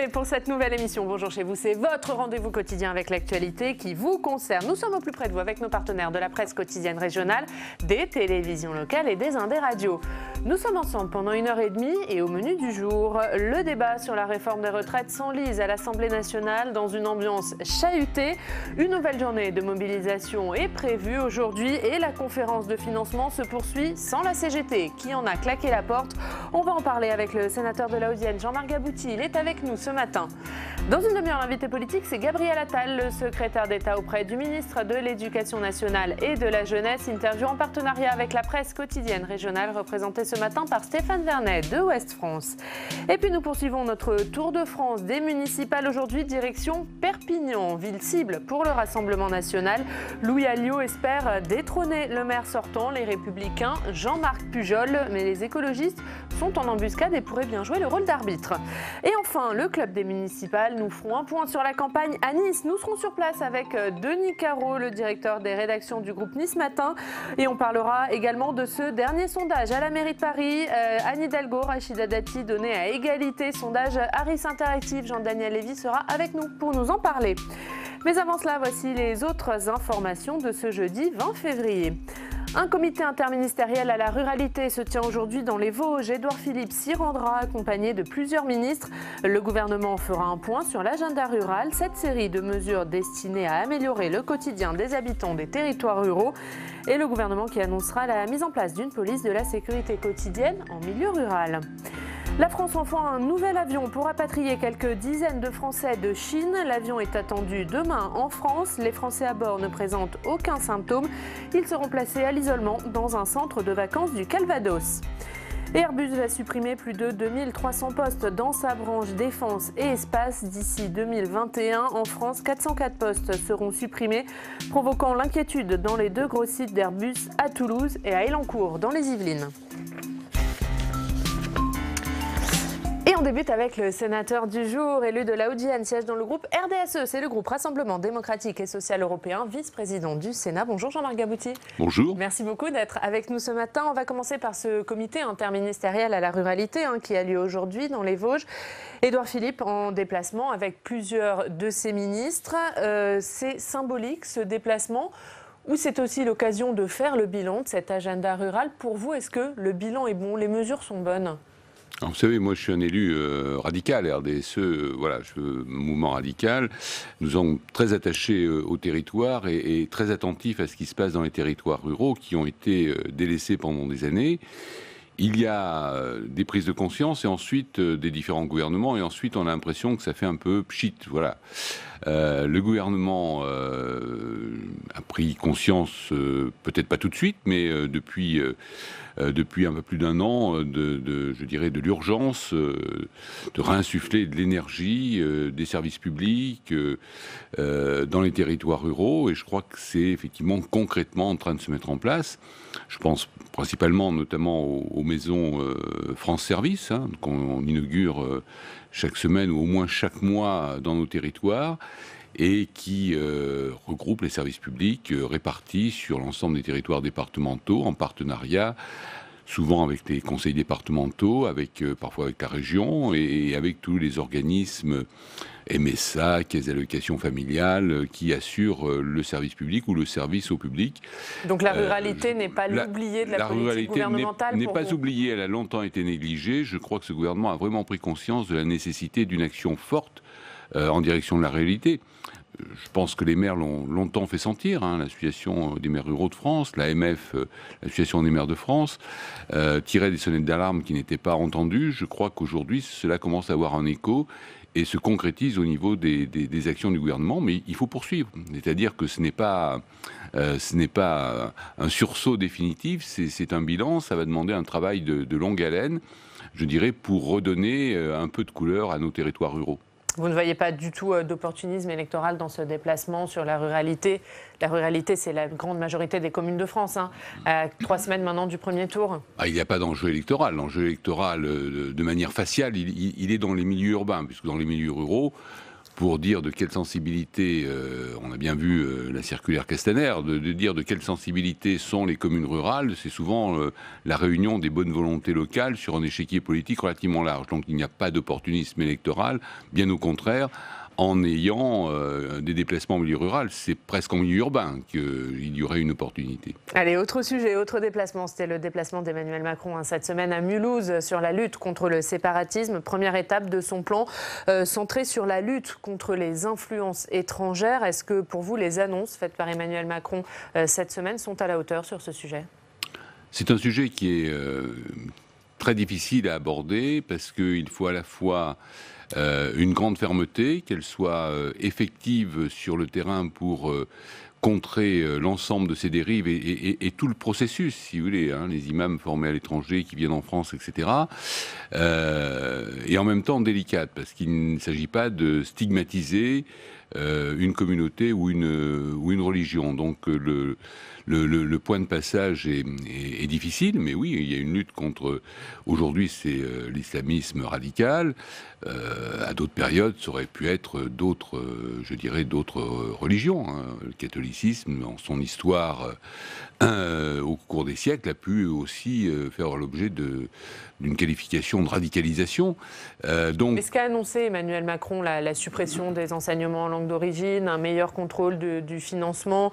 retrouver pour cette nouvelle émission. Bonjour chez vous, c'est votre rendez-vous quotidien avec l'actualité qui vous concerne. Nous sommes au plus près de vous avec nos partenaires de la presse quotidienne régionale, des télévisions locales et des indés radios. Nous sommes ensemble pendant 1h30 et au menu du jour, le débat sur la réforme des retraites s'enlise à l'Assemblée nationale dans une ambiance chahutée. Une nouvelle journée de mobilisation est prévue aujourd'hui et la conférence de financement se poursuit sans la CGT qui en a claqué la porte. On va en parler avec le sénateur de la Haute-Vienne, Jean-Marc Gabouty. Il est avec nous ce matin. Dans une demi-heure, l'invité politique, c'est Gabriel Attal, le secrétaire d'État auprès du ministre de l'Éducation nationale et de la Jeunesse. Interview en partenariat avec la presse quotidienne régionale, représentée ce matin par Stéphane Vernet de Ouest France. Et puis nous poursuivons notre tour de France des municipales aujourd'hui, direction Perpignan, ville cible pour le Rassemblement national. Louis Alliot espère détrôner le maire sortant, les Républicains, Jean-Marc Pujol. Mais les écologistes sont en embuscade et pourraient bien jouer le rôle d'arbitre. Et enfin, le club des municipales, nous ferons un point sur la campagne à Nice. Nous serons sur place avec Denis Caro, le directeur des rédactions du groupe Nice Matin. Et on parlera également de ce dernier sondage à la mairie de Paris. Anne Hidalgo, Rachida Dati, donné à égalité. Sondage Harris Interactive. Jean-Daniel Lévy sera avec nous pour nous en parler. Mais avant cela, voici les autres informations de ce jeudi 20 février. Un comité interministériel à la ruralité se tient aujourd'hui dans les Vosges. Édouard Philippe s'y rendra accompagné de plusieurs ministres. Le gouvernement fera un point sur l'agenda rural, cette série de mesures destinées à améliorer le quotidien des habitants des territoires ruraux. Et le gouvernement qui annoncera la mise en place d'une police de la sécurité quotidienne en milieu rural. La France envoie un nouvel avion pour rapatrier quelques dizaines de Français de Chine. L'avion est attendu demain en France. Les Français à bord ne présentent aucun symptôme. Ils seront placés à l'isolement dans un centre de vacances du Calvados. Et Airbus va supprimer plus de 2300 postes dans sa branche défense et espace d'ici 2021. En France, 404 postes seront supprimés, provoquant l'inquiétude dans les deux gros sites d'Airbus à Toulouse et à Elancourt dans les Yvelines. Et on débute avec le sénateur du jour, élu de la Haute-Vienne, siège dans le groupe RDSE, c'est le groupe Rassemblement démocratique et social européen, vice-président du Sénat. Bonjour Jean-Marc Gabouty. Bonjour. Merci beaucoup d'être avec nous ce matin. On va commencer par ce comité interministériel à la ruralité qui a lieu aujourd'hui dans les Vosges. Édouard Philippe en déplacement avec plusieurs de ses ministres. C'est symbolique ce déplacement ou c'est aussi l'occasion de faire le bilan de cet agenda rural? Pour vous, est-ce que le bilan est bon, les mesures sont bonnes? Alors, vous savez, moi je suis un élu radical, RDSE, voilà, mouvement radical. Nous sommes très attachés au territoire et très attentifs à ce qui se passe dans les territoires ruraux qui ont été délaissés pendant des années. Il y a des prises de conscience et ensuite des différents gouvernements et ensuite on a l'impression que ça fait un peu pchit, voilà. Le gouvernement a pris conscience, peut-être pas tout de suite, mais depuis un peu plus d'un an, je dirais, de l'urgence de réinsuffler de l'énergie, des services publics dans les territoires ruraux. Et je crois que c'est effectivement concrètement en train de se mettre en place. Je pense principalement, notamment aux maisons France Service, qu'on inaugure chaque semaine ou au moins chaque mois dans nos territoires, et qui regroupe les services publics répartis sur l'ensemble des territoires départementaux en partenariat, souvent avec les conseils départementaux, parfois avec la région et avec tous les organismes MSA, Caisse d'allocation familiale, qui assurent le service public ou le service au public. Donc la ruralité n'est pas l'oubliée de la politique gouvernementale? La ruralité n'est pas oubliée, elle a longtemps été négligée. Je crois que ce gouvernement a vraiment pris conscience de la nécessité d'une action forte en direction de la réalité. Je pense que les maires l'ont longtemps fait sentir, l'association des maires ruraux de France, l'AMF, l'association des maires de France, tirait des sonnettes d'alarme qui n'étaient pas entendues. Je crois qu'aujourd'hui, cela commence à avoir un écho et se concrétise au niveau des actions du gouvernement, mais il faut poursuivre. C'est-à-dire que ce n'est pas un sursaut définitif, c'est un bilan, ça va demander un travail de longue haleine, je dirais, pour redonner un peu de couleur à nos territoires ruraux. Vous ne voyez pas du tout d'opportunisme électoral dans ce déplacement sur la ruralité? La ruralité, c'est la grande majorité des communes de France, à 3 semaines maintenant du premier tour. Il n'y a pas d'enjeu électoral. L'enjeu électoral, de manière faciale, il est dans les milieux urbains, puisque dans les milieux ruraux, pour dire de quelle sensibilité, on a bien vu la circulaire Castaner, de dire de quelle sensibilité sont les communes rurales, c'est souvent la réunion des bonnes volontés locales sur un échiquier politique relativement large. Donc il n'y a pas d'opportunisme électoral, bien au contraire. En ayant des déplacements en milieu rural, c'est presque en milieu urbain qu'il y aurait une opportunité. Allez, autre sujet, autre déplacement, c'était le déplacement d'Emmanuel Macron cette semaine à Mulhouse sur la lutte contre le séparatisme. Première étape de son plan centré sur la lutte contre les influences étrangères. Est-ce que pour vous, les annonces faites par Emmanuel Macron cette semaine sont à la hauteur sur ce sujet? C'est un sujet qui est très difficile à aborder parce qu'il faut à la fois une grande fermeté, qu'elle soit effective sur le terrain pour contrer l'ensemble de ces dérives et tout le processus, si vous voulez, hein, les imams formés à l'étranger qui viennent en France, etc. Et en même temps délicate, parce qu'il ne s'agit pas de stigmatiser une communauté ou une religion. Donc le point de passage est difficile, mais oui, il y a une lutte contre... Aujourd'hui, c'est l'islamisme radical. À d'autres périodes, ça aurait pu être d'autres, je dirais, d'autres religions. Hein. Le catholicisme, dans son histoire, au cours des siècles, a pu aussi faire l'objet d'une qualification de radicalisation. Mais ce qu'a annoncé Emmanuel Macron, la suppression des enseignements en langue d'origine, un meilleur contrôle du financement,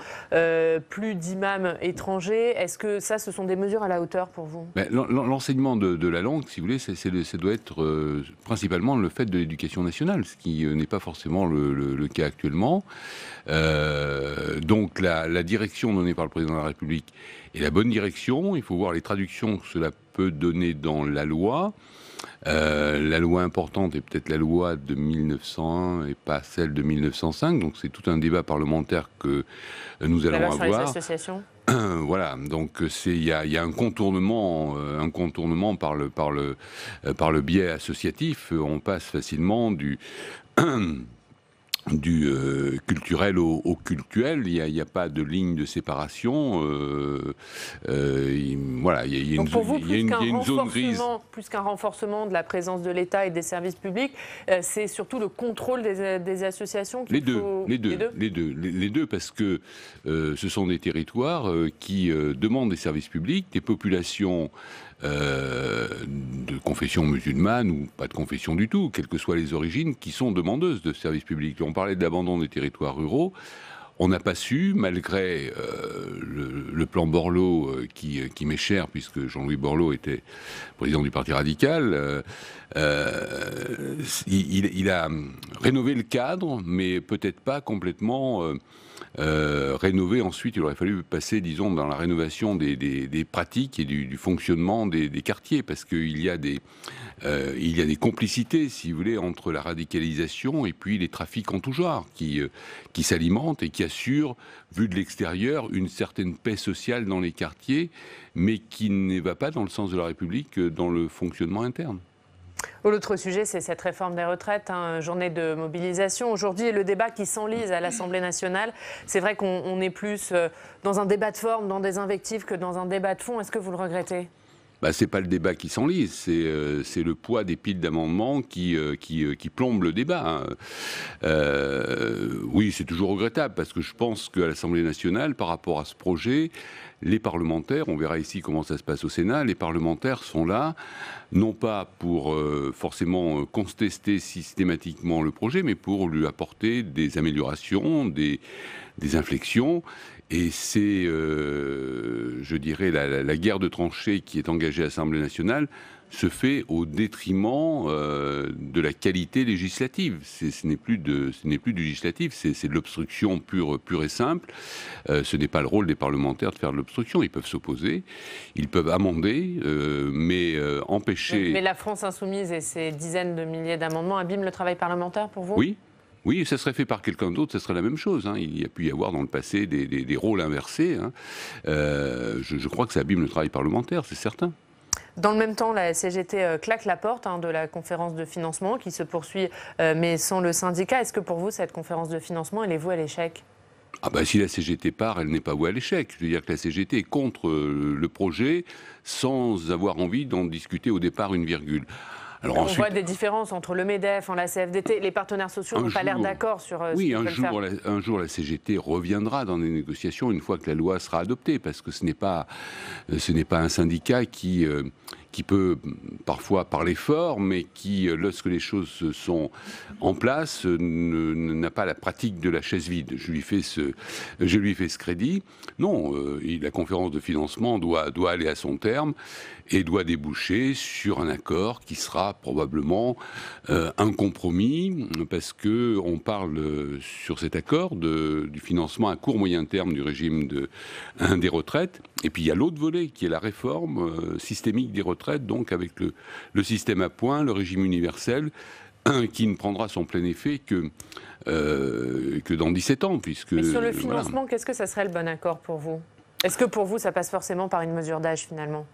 plus d'imams étrangers, est-ce que ça, ce sont des mesures à la hauteur pour vous? L'enseignement de la langue, si vous voulez, ça doit être principalement le fait de l'éducation nationale, ce qui n'est pas forcément le cas actuellement. Donc la direction donnée par le président de la République est la bonne direction. Il faut voir les traductions que cela peut donner dans la loi. La loi importante est peut-être la loi de 1901 et pas celle de 1905. Donc c'est tout un débat parlementaire que nous allons avoir. Sur les associations. Voilà, donc il y a un contournement par le biais associatif. On passe facilement du culturel au cultuel. Il n'y a pas de ligne de séparation. Voilà, il y a une zone grise. Plus qu'un renforcement de la présence de l'État et des services publics, c'est surtout le contrôle des associations qu'il faut... Les deux, parce que ce sont des territoires qui demandent des services publics, des populations de confession musulmane ou pas de confession du tout, quelles que soient les origines, qui sont demandeuses de services publics. On parlait de l'abandon des territoires ruraux. On n'a pas su, malgré le plan Borloo qui m'est cher, puisque Jean-Louis Borloo était président du Parti radical, il a rénové le cadre, mais peut-être pas complètement rénover. Ensuite, il aurait fallu passer, disons, dans la rénovation des pratiques et du fonctionnement des quartiers, parce qu'il y a des complicités, si vous voulez, entre la radicalisation et puis les trafics en tout genre qui s'alimentent et qui assurent, vu de l'extérieur, une certaine paix sociale dans les quartiers, mais qui ne va pas dans le sens de la République dans le fonctionnement interne. L'autre sujet, c'est cette réforme des retraites, journée de mobilisation. Aujourd'hui, le débat qui s'enlise à l'Assemblée nationale, c'est vrai qu'on est plus dans un débat de forme, dans des invectives, que dans un débat de fond. Est-ce que vous le regrettez ? C'est pas le débat qui s'enlise, c'est le poids des piles d'amendements qui plombe le débat. Oui, c'est toujours regrettable, parce que je pense qu'à l'Assemblée nationale, par rapport à ce projet, les parlementaires, on verra ici comment ça se passe au Sénat, les parlementaires sont là, non pas pour forcément contester systématiquement le projet, mais pour lui apporter des améliorations, des inflexions. Et c'est, je dirais, la guerre de tranchées qui est engagée à l'Assemblée nationale se fait au détriment de la qualité législative. Ce n'est plus du législatif, c'est de l'obstruction pure et simple. Ce n'est pas le rôle des parlementaires de faire de l'obstruction. Ils peuvent s'opposer, ils peuvent amender, mais empêcher... Mais la France insoumise et ses dizaines de milliers d'amendements abîment le travail parlementaire pour vous ? Oui, ça serait fait par quelqu'un d'autre, ça serait la même chose. Il y a pu y avoir dans le passé des rôles inversés. Je crois que ça abîme le travail parlementaire, c'est certain. Dans le même temps, la CGT claque la porte de la conférence de financement qui se poursuit, mais sans le syndicat. Est-ce que pour vous, cette conférence de financement, elle est vouée à l'échec ? Si la CGT part, elle n'est pas vouée à l'échec. Je veux dire que la CGT est contre le projet sans avoir envie d'en discuter au départ une virgule. Alors on voit des différences entre le MEDEF, la CFDT, les partenaires sociaux n'ont pas l'air d'accord sur ce qu'ils veulent faire. Un jour, la CGT reviendra dans les négociations une fois que la loi sera adoptée, parce que ce n'est pas un syndicat qui peut parfois parler fort, mais qui, lorsque les choses sont en place, n'a pas la pratique de la chaise vide. Je lui fais ce crédit. Non, la conférence de financement doit aller à son terme et doit déboucher sur un accord qui sera probablement un compromis, parce que on parle sur cet accord du financement à court moyen terme du régime des retraites. Et puis il y a l'autre volet qui est la réforme systémique des retraites, donc avec le système à points, le régime universel, qui ne prendra son plein effet que dans 17 ans. Mais sur le financement, qu'est-ce que ça serait le bon accord pour vous? Est-ce que pour vous, ça passe forcément par une mesure d'âge finalement?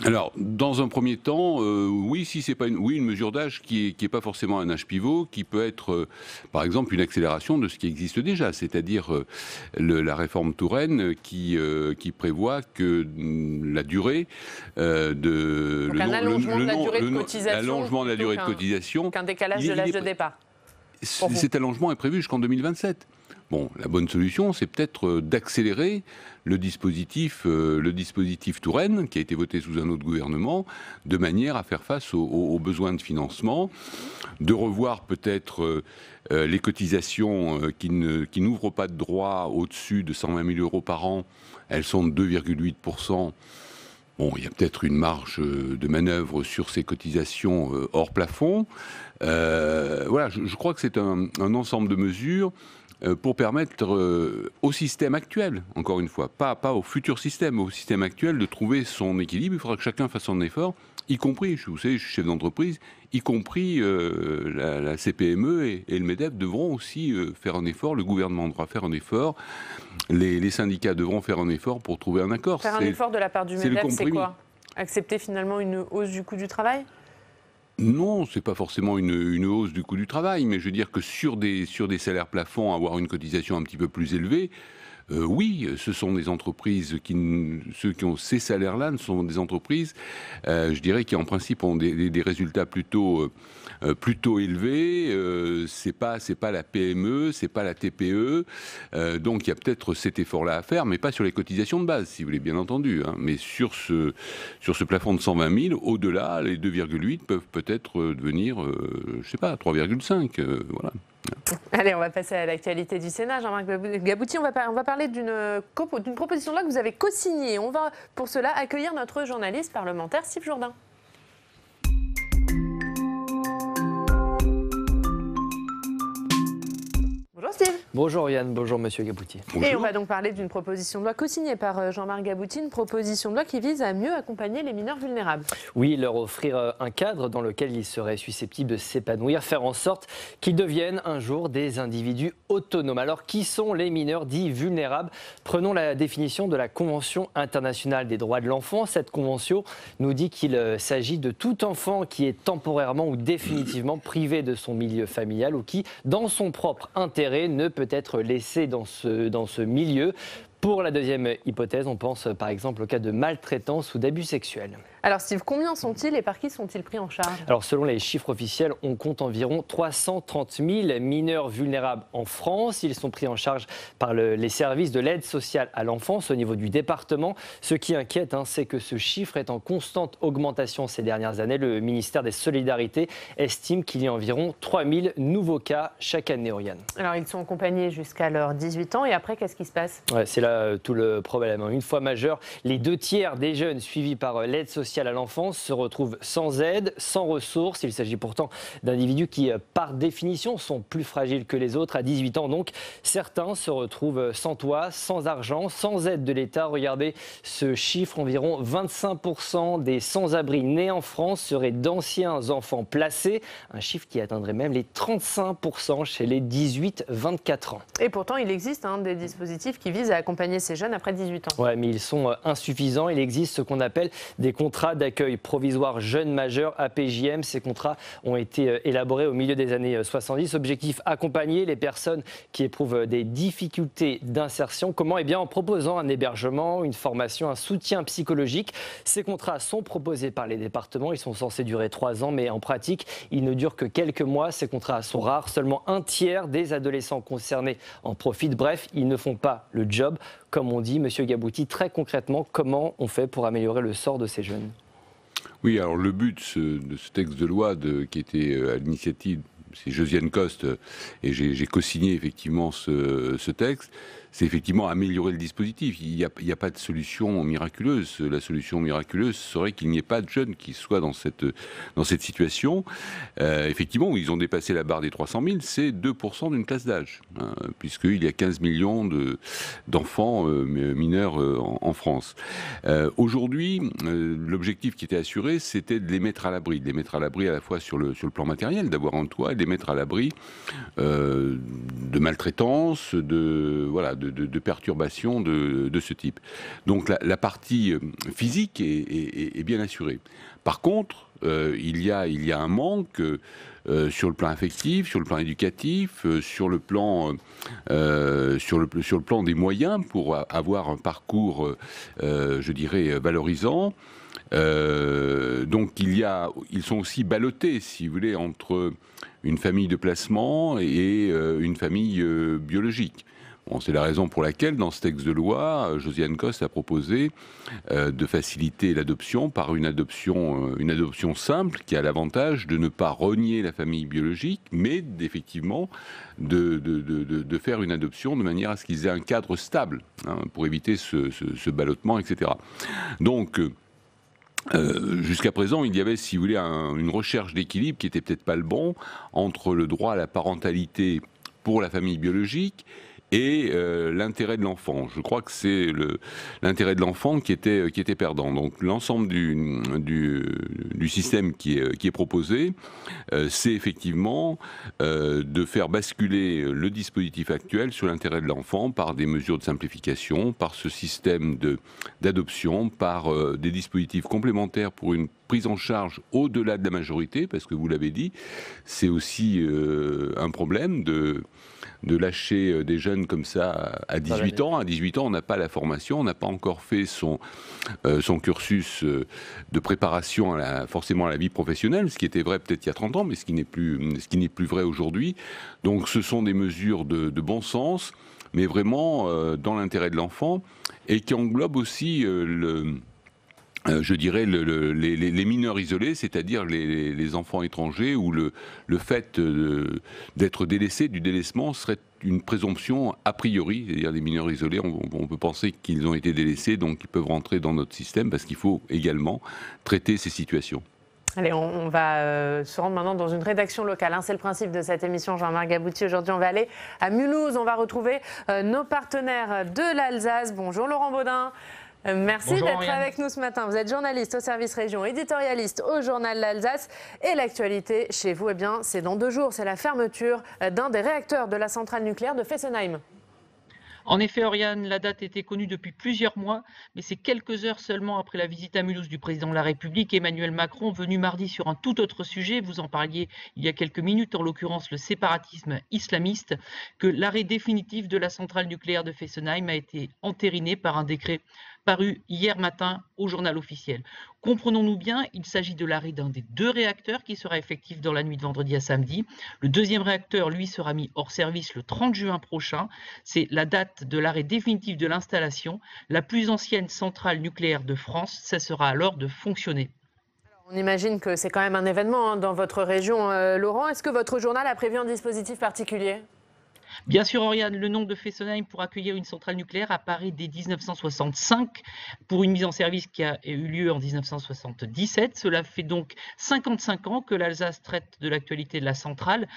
Alors, dans un premier temps, oui, si c'est pas une mesure d'âge qui est pas forcément un âge pivot, qui peut être, par exemple, une accélération de ce qui existe déjà, c'est-à-dire la réforme Touraine qui prévoit que la durée allongement de la durée de cotisation, l'allongement de la durée de cotisation, qu'un décalage de l'âge de départ. Cet allongement est prévu jusqu'en 2027. Bon, la bonne solution, c'est peut-être d'accélérer le dispositif Touraine, qui a été voté sous un autre gouvernement, de manière à faire face aux besoins de financement, de revoir peut-être les cotisations qui n'ouvrent pas de droit au-dessus de 120 000 € par an. Elles sont de 2,8%. Bon, il y a peut-être une marge de manœuvre sur ces cotisations hors plafond. Voilà, je crois que c'est un ensemble de mesures pour permettre au système actuel, encore une fois, pas au futur système, au système actuel, de trouver son équilibre. Il faudra que chacun fasse son effort, y compris, vous savez, je suis chef d'entreprise, y compris la CPME et le MEDEF devront aussi faire un effort, le gouvernement devra faire un effort, les syndicats devront faire un effort pour trouver un accord. Faire un effort de la part du MEDEF, c'est quoi? Accepter finalement une hausse du coût du travail? Non, c'est pas forcément une hausse du coût du travail, mais je veux dire que sur des salaires plafonds, avoir une cotisation un petit peu plus élevée, oui, ce sont des entreprises ceux qui ont ces salaires-là, ce sont des entreprises, je dirais, qui en principe ont des résultats plutôt élevés. C'est pas la PME, c'est pas la TPE, donc il y a peut-être cet effort-là à faire, mais pas sur les cotisations de base, si vous voulez, bien entendu. Mais sur ce plafond de 120 000, au-delà, les 2,8 peuvent peut-être devenir, je sais pas, 3,5. Voilà. Allez, on va passer à l'actualité du Sénat. Jean-Marc Gabouty, on va parler d'une proposition de loi que vous avez co-signée. On va pour cela accueillir notre journaliste parlementaire Steve Jourdain. Bonjour Steve. Bonjour Yann, bonjour Monsieur Gabouty. Bonjour. Et on va donc parler d'une proposition de loi co-signée par Jean-Marc Gabouty, une proposition de loi qui vise à mieux accompagner les mineurs vulnérables. Oui, leur offrir un cadre dans lequel ils seraient susceptibles de s'épanouir, faire en sorte qu'ils deviennent un jour des individus autonomes. Alors, qui sont les mineurs dits vulnérables? Prenons la définition de la Convention internationale des droits de l'enfant. Cette convention nous dit qu'il s'agit de tout enfant qui est temporairement ou définitivement privé de son milieu familial ou qui, dans son propre intérêt, ne peut être laissé dans ce milieu. Pour la deuxième hypothèse, on pense par exemple au cas de maltraitance ou d'abus sexuels. Alors Steve, combien sont-ils et par qui sont-ils pris en charge? Alors selon les chiffres officiels, on compte environ 330 000 mineurs vulnérables en France. Ils sont pris en charge par les services de l'aide sociale à l'enfance au niveau du département. Ce qui inquiète, c'est que ce chiffre est en constante augmentation ces dernières années. Le ministère des Solidarités estime qu'il y a environ 3 000 nouveaux cas chaque année, Oriane. Alors ils sont accompagnés jusqu'à leurs 18 ans et après, qu'est-ce qui se passe? C'est là tout le problème. Une fois majeurs, les 2/3 des jeunes suivis par l'aide sociale à l'enfance se retrouvent sans aide, sans ressources. Il s'agit pourtant d'individus qui, par définition, sont plus fragiles que les autres. À 18 ans, donc, certains se retrouvent sans toit, sans argent, sans aide de l'État. Regardez ce chiffre, environ 25% des sans-abri nés en France seraient d'anciens enfants placés. Un chiffre qui atteindrait même les 35% chez les 18-24 ans. Et pourtant, il existe des dispositifs qui visent à accompagner accompagner ces jeunes après 18 ans. Ouais, mais ils sont insuffisants. Il existe ce qu'on appelle des contrats d'accueil provisoire jeunes majeurs, APJM. Ces contrats ont été élaborés au milieu des années 70. Objectif, accompagner les personnes qui éprouvent des difficultés d'insertion. Comment? Eh bien, en proposant un hébergement, une formation, un soutien psychologique. Ces contrats sont proposés par les départements. Ils sont censés durer 3 ans, mais en pratique, ils ne durent que quelques mois. Ces contrats sont rares. Seulement un tiers des adolescents concernés en profitent. Bref, ils ne font pas le job. Comme on dit, Monsieur Gabouty, très concrètement, comment on fait pour améliorer le sort de ces jeunes? Oui, alors le but de ce texte de loi qui était à l'initiative, c'est Josiane Costes, et j'ai co-signé effectivement ce texte, c'est effectivement améliorer le dispositif. Il n'y a pas de solution miraculeuse. La solution miraculeuse serait qu'il n'y ait pas de jeunes qui soient dans cette situation. Effectivement, ils ont dépassé la barre des 300 000, c'est 2% d'une classe d'âge, hein, puisqu'il y a 15 millions d'enfants mineurs en France. Aujourd'hui, l'objectif qui était assuré, c'était de les mettre à l'abri. De les mettre à l'abri à la fois sur le plan matériel, d'avoir un toit, et de les mettre à l'abri de maltraitance, de perturbations de ce type. Donc la partie physique est bien assurée. Par contre, il y a un manque sur le plan affectif, sur le plan éducatif, sur le plan des moyens pour avoir un parcours, je dirais, valorisant. Donc ils sont aussi ballottés, si vous voulez, entre une famille de placement et une famille biologique. Bon, c'est la raison pour laquelle, dans ce texte de loi, Josiane Costes a proposé de faciliter l'adoption par une adoption simple qui a l'avantage de ne pas renier la famille biologique, mais effectivement de faire une adoption de manière à ce qu'ils aient un cadre stable, hein, pour éviter ce ballottement, etc. Donc, jusqu'à présent, il y avait, si vous voulez, une recherche d'équilibre qui n'était peut-être pas le bon entre le droit à la parentalité pour la famille biologique et l'intérêt de l'enfant. Je crois que c'est l'intérêt de l'enfant qui était perdant. Donc l'ensemble du système qui est proposé, c'est effectivement de faire basculer le dispositif actuel sur l'intérêt de l'enfant par des mesures de simplification, par ce système d'adoption, par des dispositifs complémentaires pour une prise en charge au-delà de la majorité, parce que vous l'avez dit, c'est aussi un problème de lâcher des jeunes comme ça à 18 ans. À 18 ans, on n'a pas la formation, on n'a pas encore fait son cursus de préparation forcément à la vie professionnelle, ce qui était vrai peut-être il y a 30 ans, mais ce qui n'est plus vrai aujourd'hui. Donc ce sont des mesures de bon sens, mais vraiment dans l'intérêt de l'enfant, et qui englobent aussi je dirais les mineurs isolés, c'est-à-dire les enfants étrangers, où le fait d'être délaissé, du délaissement, serait une présomption a priori, c'est-à-dire les mineurs isolés, on peut penser qu'ils ont été délaissés, donc ils peuvent rentrer dans notre système, parce qu'il faut également traiter ces situations. Allez, on va se rendre maintenant dans une rédaction locale, hein. C'est le principe de cette émission, Jean-Marc Gabouty. Aujourd'hui, on va aller à Mulhouse, on va retrouver nos partenaires de l'Alsace. Bonjour Laurent Baudin. Merci d'être avec nous ce matin. Vous êtes journaliste au service région, éditorialiste au journal L'Alsace. Et l'actualité chez vous, eh bien, c'est dans 2 jours. C'est la fermeture d'un des réacteurs de la centrale nucléaire de Fessenheim. En effet, Oriane, la date était connue depuis plusieurs mois, mais c'est quelques heures seulement après la visite à Mulhouse du président de la République, Emmanuel Macron, venu mardi sur un tout autre sujet, vous en parliez il y a quelques minutes, en l'occurrence le séparatisme islamiste, que l'arrêt définitif de la centrale nucléaire de Fessenheim a été entériné par un décret paru hier matin au journal officiel. Comprenons-nous bien, il s'agit de l'arrêt d'un des 2 réacteurs qui sera effectif dans la nuit de vendredi à samedi. Le 2e réacteur, lui, sera mis hors service le 30 juin prochain. C'est la date de l'arrêt définitif de l'installation. La plus ancienne centrale nucléaire de France cessera alors de fonctionner. On imagine que c'est quand même un événement, hein, dans votre région, Laurent. Est-ce que votre journal a prévu un dispositif particulier ? Bien sûr, Oriane, le nom de Fessenheim pour accueillir une centrale nucléaire apparaît dès 1965 pour une mise en service qui a eu lieu en 1977. Cela fait donc 55 ans que l'Alsace traite de l'actualité de la centrale.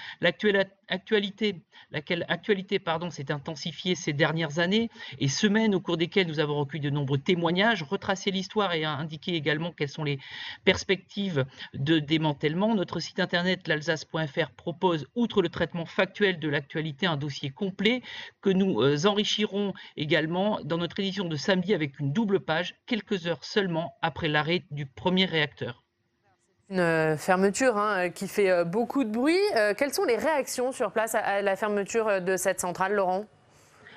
L'actualité s'est intensifiée ces dernières années et semaines au cours desquelles nous avons recueilli de nombreux témoignages, retracé l'histoire et indiqué également quelles sont les perspectives de démantèlement. Notre site internet l'Alsace.fr propose, outre le traitement factuel de l'actualité, un dossier complet que nous enrichirons également dans notre édition de samedi avec une double page, quelques heures seulement après l'arrêt du premier réacteur. Une fermeture qui fait beaucoup de bruit. Quelles sont les réactions sur place à la fermeture de cette centrale, Laurent ?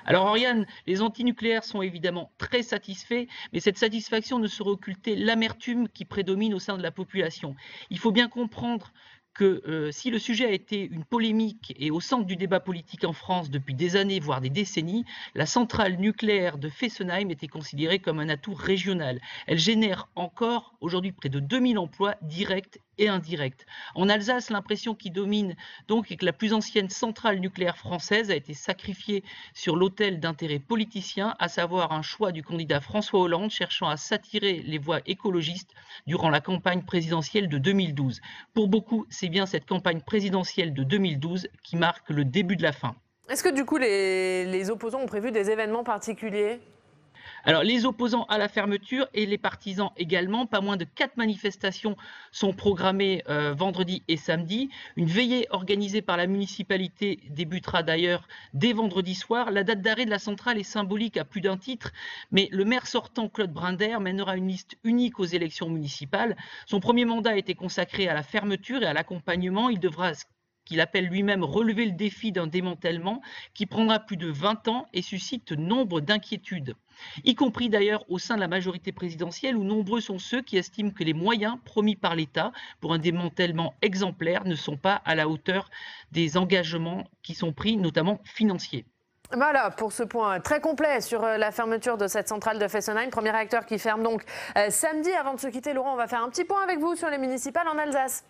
Alors Oriane, les antinucléaires sont évidemment très satisfaits, mais cette satisfaction ne saurait occulter l'amertume qui prédomine au sein de la population. Il faut bien comprendre que si le sujet a été une polémique et au centre du débat politique en France depuis des années, voire des décennies, la centrale nucléaire de Fessenheim était considérée comme un atout régional. Elle génère encore aujourd'hui près de 2000 emplois directs et indirects. En Alsace, l'impression qui domine donc est que la plus ancienne centrale nucléaire française a été sacrifiée sur l'autel d'intérêts politiciens, à savoir un choix du candidat François Hollande cherchant à s'attirer les voix écologistes durant la campagne présidentielle de 2012. Pour beaucoup, c'est bien cette campagne présidentielle de 2012 qui marque le début de la fin. Est-ce que du coup les opposants ont prévu des événements particuliers ? Alors, les opposants à la fermeture et les partisans également, pas moins de 4 manifestations sont programmées vendredi et samedi. Une veillée organisée par la municipalité débutera d'ailleurs dès vendredi soir. La date d'arrêt de la centrale est symbolique à plus d'un titre, mais le maire sortant, Claude Brinder, mènera une liste unique aux élections municipales. Son premier mandat a été consacré à la fermeture et à l'accompagnement. Il devra, qu'il appelle lui-même, relever le défi d'un démantèlement qui prendra plus de 20 ans et suscite nombre d'inquiétudes, y compris d'ailleurs au sein de la majorité présidentielle, où nombreux sont ceux qui estiment que les moyens promis par l'État pour un démantèlement exemplaire ne sont pas à la hauteur des engagements qui sont pris, notamment financiers. Voilà pour ce point très complet sur la fermeture de cette centrale de Fessenheim, premier réacteur qui ferme donc samedi. Avant de se quitter, Laurent, on va faire un petit point avec vous sur les municipales en Alsace.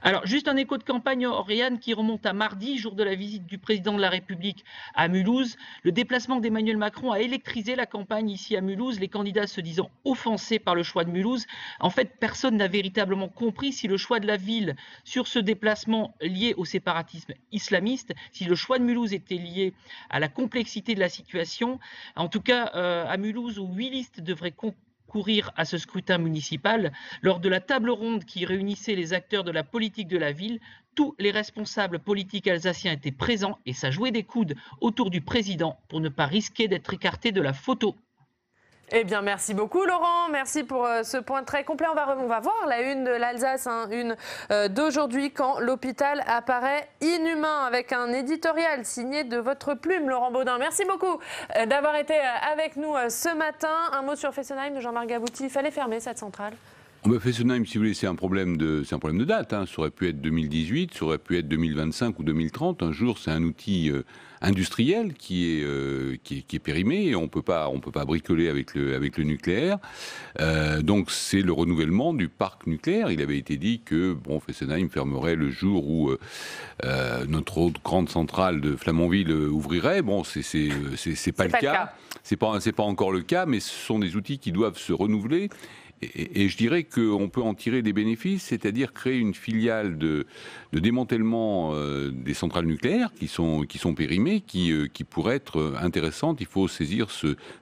Alors, juste un écho de campagne, Oriane, qui remonte à mardi, jour de la visite du président de la République à Mulhouse. Le déplacement d'Emmanuel Macron a électrisé la campagne ici à Mulhouse, les candidats se disant offensés par le choix de Mulhouse. En fait, personne n'a véritablement compris si le choix de la ville sur ce déplacement lié au séparatisme islamiste, si le choix de Mulhouse était lié à la complexité de la situation. En tout cas, à Mulhouse, où 8 listes devraient concourir à ce scrutin municipal, lors de la table ronde qui réunissait les acteurs de la politique de la ville, tous les responsables politiques alsaciens étaient présents et ça jouait des coudes autour du président pour ne pas risquer d'être écarté de la photo. Eh bien, merci beaucoup, Laurent. Merci pour ce point très complet. On va voir la une de l'Alsace, une d'aujourd'hui, quand l'hôpital apparaît inhumain, avec un éditorial signé de votre plume, Laurent Baudin. Merci beaucoup d'avoir été avec nous ce matin. Un mot sur Fessenheim de Jean-Marc Gabouty. Il fallait fermer cette centrale. Fessenheim, si vous voulez, c'est un problème de date. Ça aurait pu être 2018, ça aurait pu être 2025 ou 2030. Un jour, c'est un outil industriel qui est périmé et on peut pas bricoler avec le nucléaire. Donc c'est le renouvellement du parc nucléaire. Il avait été dit que Fessenheim fermerait le jour où notre autre grande centrale de Flamanville ouvrirait. C'est pas le cas. C'est pas encore le cas, mais ce sont des outils qui doivent se renouveler. Et je dirais qu'on peut en tirer des bénéfices, c'est-à-dire créer une filiale de démantèlement des centrales nucléaires qui sont périmées, qui pourrait être intéressante. Il faut saisir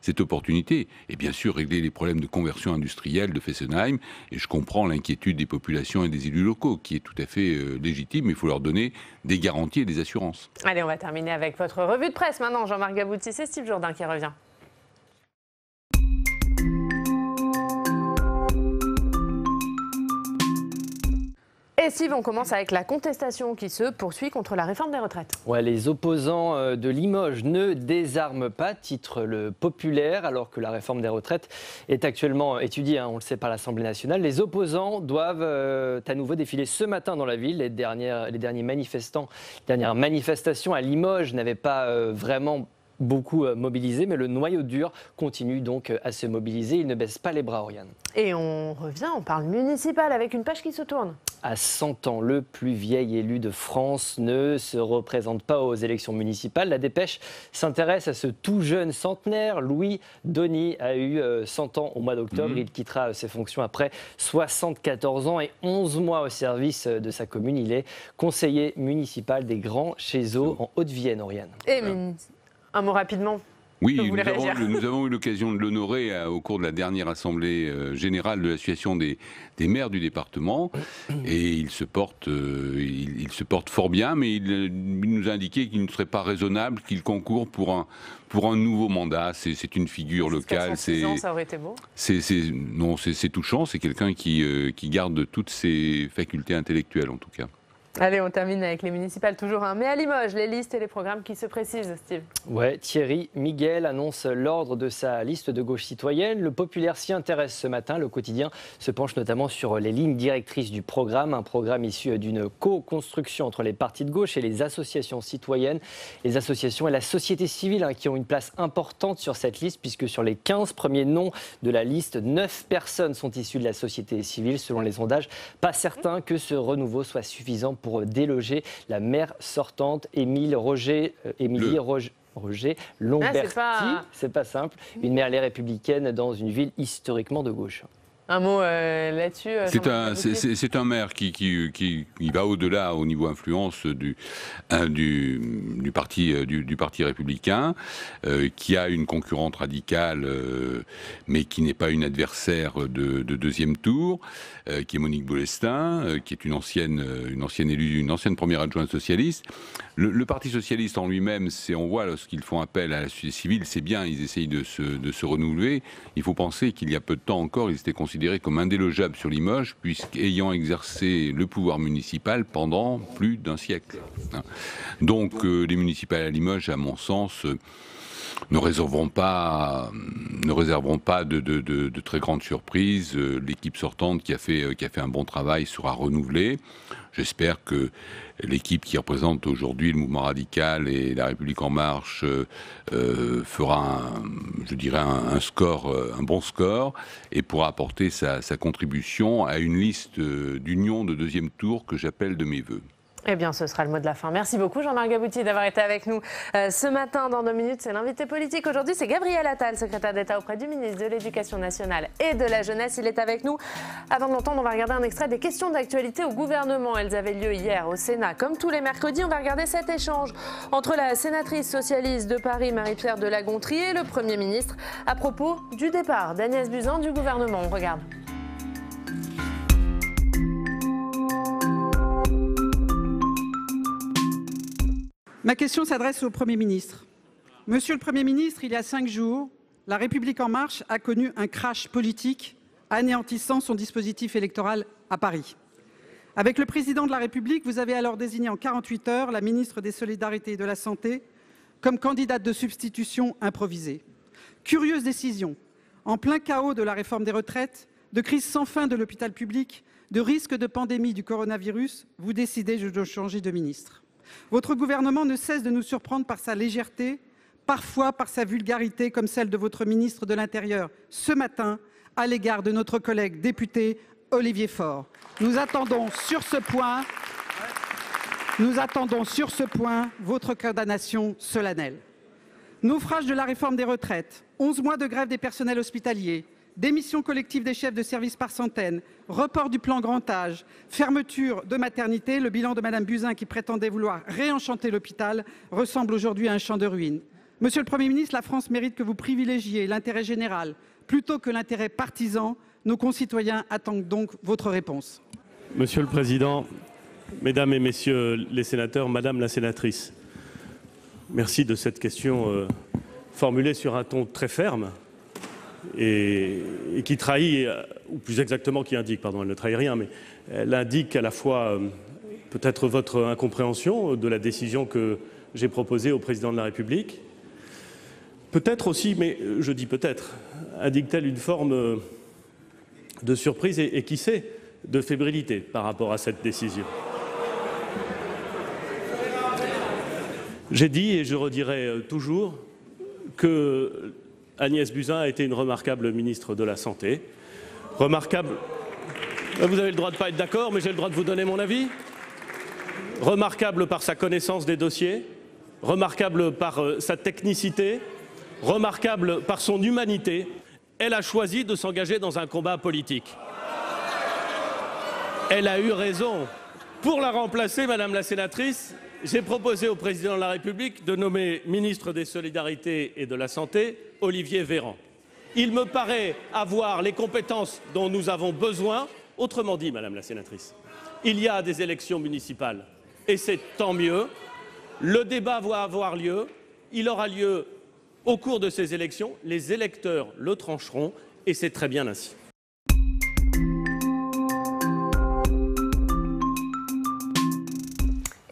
cette opportunité et bien sûr régler les problèmes de conversion industrielle de Fessenheim. Et je comprends l'inquiétude des populations et des élus locaux, qui est tout à fait légitime, mais il faut leur donner des garanties et des assurances. Allez, on va terminer avec votre revue de presse maintenant. Jean-Marc Gabouty, c'est Steve Jourdain qui revient. Et Steve, on commence avec la contestation qui se poursuit contre la réforme des retraites. Ouais, les opposants de Limoges ne désarment pas, titre le Populaire, alors que la réforme des retraites est actuellement étudiée, on le sait, par l'Assemblée nationale. Les opposants doivent à nouveau défiler ce matin dans la ville. Les dernières manifestations à Limoges n'avaient pas vraiment beaucoup mobilisés, mais le noyau dur continue donc à se mobiliser. Il ne baisse pas les bras, Oriane. Et on revient, on parle municipal avec une page qui se tourne. À 100 ans, le plus vieil élu de France ne se représente pas aux élections municipales. La Dépêche s'intéresse à ce tout jeune centenaire. Louis Donny a eu 100 ans au mois d'octobre. Il quittera ses fonctions après 74 ans et 11 mois au service de sa commune. Il est conseiller municipal des Grands Chézeaux en Haute-Vienne, Oriane. Et un mot rapidement. Oui, nous avons eu l'occasion de l'honorer au cours de la dernière assemblée générale de l'association des maires du département. Et il se porte fort bien, mais il nous a indiqué qu'il ne serait pas raisonnable qu'il concourt pour un nouveau mandat. C'est une figure locale. 6 ans, ça aurait été beau. C'est touchant. C'est quelqu'un qui garde toutes ses facultés intellectuelles, en tout cas. Allez, on termine avec les municipales, toujours un. Mais à Limoges, les listes et les programmes qui se précisent, Steve. Ouais, Thierry Miguel annonce l'ordre de sa liste de gauche citoyenne. Le Populaire s'y intéresse ce matin. Le quotidien se penche notamment sur les lignes directrices du programme. Un programme issu d'une co-construction entre les partis de gauche et les associations citoyennes. Les associations et la société civile qui ont une place importante sur cette liste, puisque sur les 15 premiers noms de la liste, 9 personnes sont issues de la société civile. Selon les sondages, pas certain que ce renouveau soit suffisant pour déloger la maire sortante Émilie Roger Lomberti. C'est pas simple. Une maire Les Républicaines dans une ville historiquement de gauche. Un mot là-dessus. C'est un maire qui va au-delà au niveau influence du parti républicain, qui a une concurrente radicale, mais qui n'est pas une adversaire de deuxième tour, qui est Monique Bolestin, qui est une ancienne élue, une ancienne première adjointe socialiste. Le Parti socialiste en lui-même, on voit lorsqu'ils font appel à la société civile, c'est bien, ils essayent de se renouveler. Il faut penser qu'il y a peu de temps encore, ils étaient considérés comme indélogeables sur Limoges, puisqu'ayant exercé le pouvoir municipal pendant plus d'un siècle. Donc les municipales à Limoges, à mon sens, ne réserveront pas de très grandes surprises. L'équipe sortante qui a fait un bon travail sera renouvelée. J'espère que l'équipe qui représente aujourd'hui le mouvement radical et la République en marche fera un bon score et pourra apporter sa contribution à une liste d'union de deuxième tour que j'appelle de mes voeux. Eh bien, ce sera le mot de la fin. Merci beaucoup, Jean-Marc Gabouty, d'avoir été avec nous ce matin. Dans 2 minutes, c'est l'invité politique. Aujourd'hui, c'est Gabriel Attal, secrétaire d'État auprès du ministre de l'Éducation nationale et de la Jeunesse. Il est avec nous. Avant de l'entendre, on va regarder un extrait des questions d'actualité au gouvernement. Elles avaient lieu hier au Sénat. Comme tous les mercredis, on va regarder cet échange entre la sénatrice socialiste de Paris, Marie-Pierre de La Gontrie, et le Premier ministre à propos du départ d'Agnès Buzyn du gouvernement. On regarde. Ma question s'adresse au Premier ministre. Monsieur le Premier ministre, il y a 5 jours, La République en marche a connu un crash politique anéantissant son dispositif électoral à Paris. Avec le Président de la République, vous avez alors désigné en 48 heures la ministre des Solidarités et de la Santé comme candidate de substitution improvisée. Curieuse décision, en plein chaos de la réforme des retraites, de crise sans fin de l'hôpital public, de risque de pandémie du coronavirus, vous décidez de changer de ministre. Votre gouvernement ne cesse de nous surprendre par sa légèreté, parfois par sa vulgarité, comme celle de votre ministre de l'Intérieur ce matin à l'égard de notre collègue député Olivier Faure. Nous attendons sur ce point votre condamnation solennelle. Naufrage de la réforme des retraites, 11 mois de grève des personnels hospitaliers, démission collective des chefs de service par centaines, report du plan grand âge, fermeture de maternité, le bilan de Mme Buzyn qui prétendait vouloir réenchanter l'hôpital ressemble aujourd'hui à un champ de ruines. Monsieur le Premier ministre, la France mérite que vous privilégiiez l'intérêt général plutôt que l'intérêt partisan. Nos concitoyens attendent donc votre réponse. Monsieur le Président, Mesdames et Messieurs les sénateurs, Madame la sénatrice, merci de cette question formulée sur un ton très ferme. Et qui trahit, ou plus exactement qui indique, pardon, elle ne trahit rien, mais elle indique à la fois peut-être votre incompréhension de la décision que j'ai proposée au Président de la République. Peut-être aussi, mais je dis peut-être, indique-t-elle une forme de surprise et qui sait, de fébrilité par rapport à cette décision. J'ai dit et je redirai toujours que Agnès Buzyn a été une remarquable ministre de la Santé. Remarquable. Vous avez le droit de ne pas être d'accord, mais j'ai le droit de vous donner mon avis. Remarquable par sa connaissance des dossiers, remarquable par sa technicité, remarquable par son humanité. Elle a choisi de s'engager dans un combat politique. Elle a eu raison. Pour la remplacer, Madame la sénatrice, j'ai proposé au Président de la République de nommer ministre des Solidarités et de la Santé Olivier Véran. Il me paraît avoir les compétences dont nous avons besoin. Autrement dit, Madame la sénatrice, il y a des élections municipales et c'est tant mieux. Le débat va avoir lieu. Il aura lieu au cours de ces élections. Les électeurs le trancheront et c'est très bien ainsi.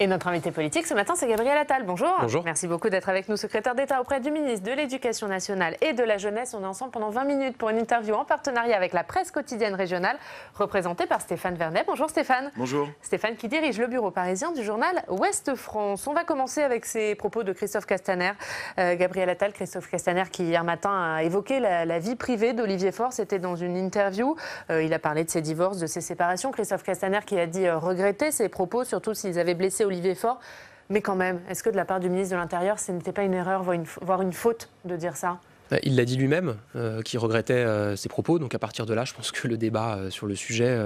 Et notre invité politique ce matin, c'est Gabriel Attal. Bonjour. Bonjour. Merci beaucoup d'être avec nous, secrétaire d'État auprès du ministre de l'Éducation nationale et de la Jeunesse. On est ensemble pendant 20 minutes pour une interview en partenariat avec la presse quotidienne régionale, représentée par Stéphane Vernet. Bonjour Stéphane. Bonjour. Stéphane qui dirige le bureau parisien du journal Ouest France. On va commencer avec ces propos de Christophe Castaner. Gabriel Attal, Christophe Castaner qui hier matin a évoqué la vie privée d'Olivier Faure. C'était dans une interview. Il a parlé de ses divorces, de ses séparations. Christophe Castaner qui a dit regretter ses propos, surtout s'ils avaient blessé Olivier Faure. Mais quand même, est-ce que de la part du ministre de l'Intérieur, ce n'était pas une erreur, voire une faute de dire ça ? Il l'a dit lui-même, qu'il regrettait ses propos. Donc à partir de là, je pense que le débat sur le sujet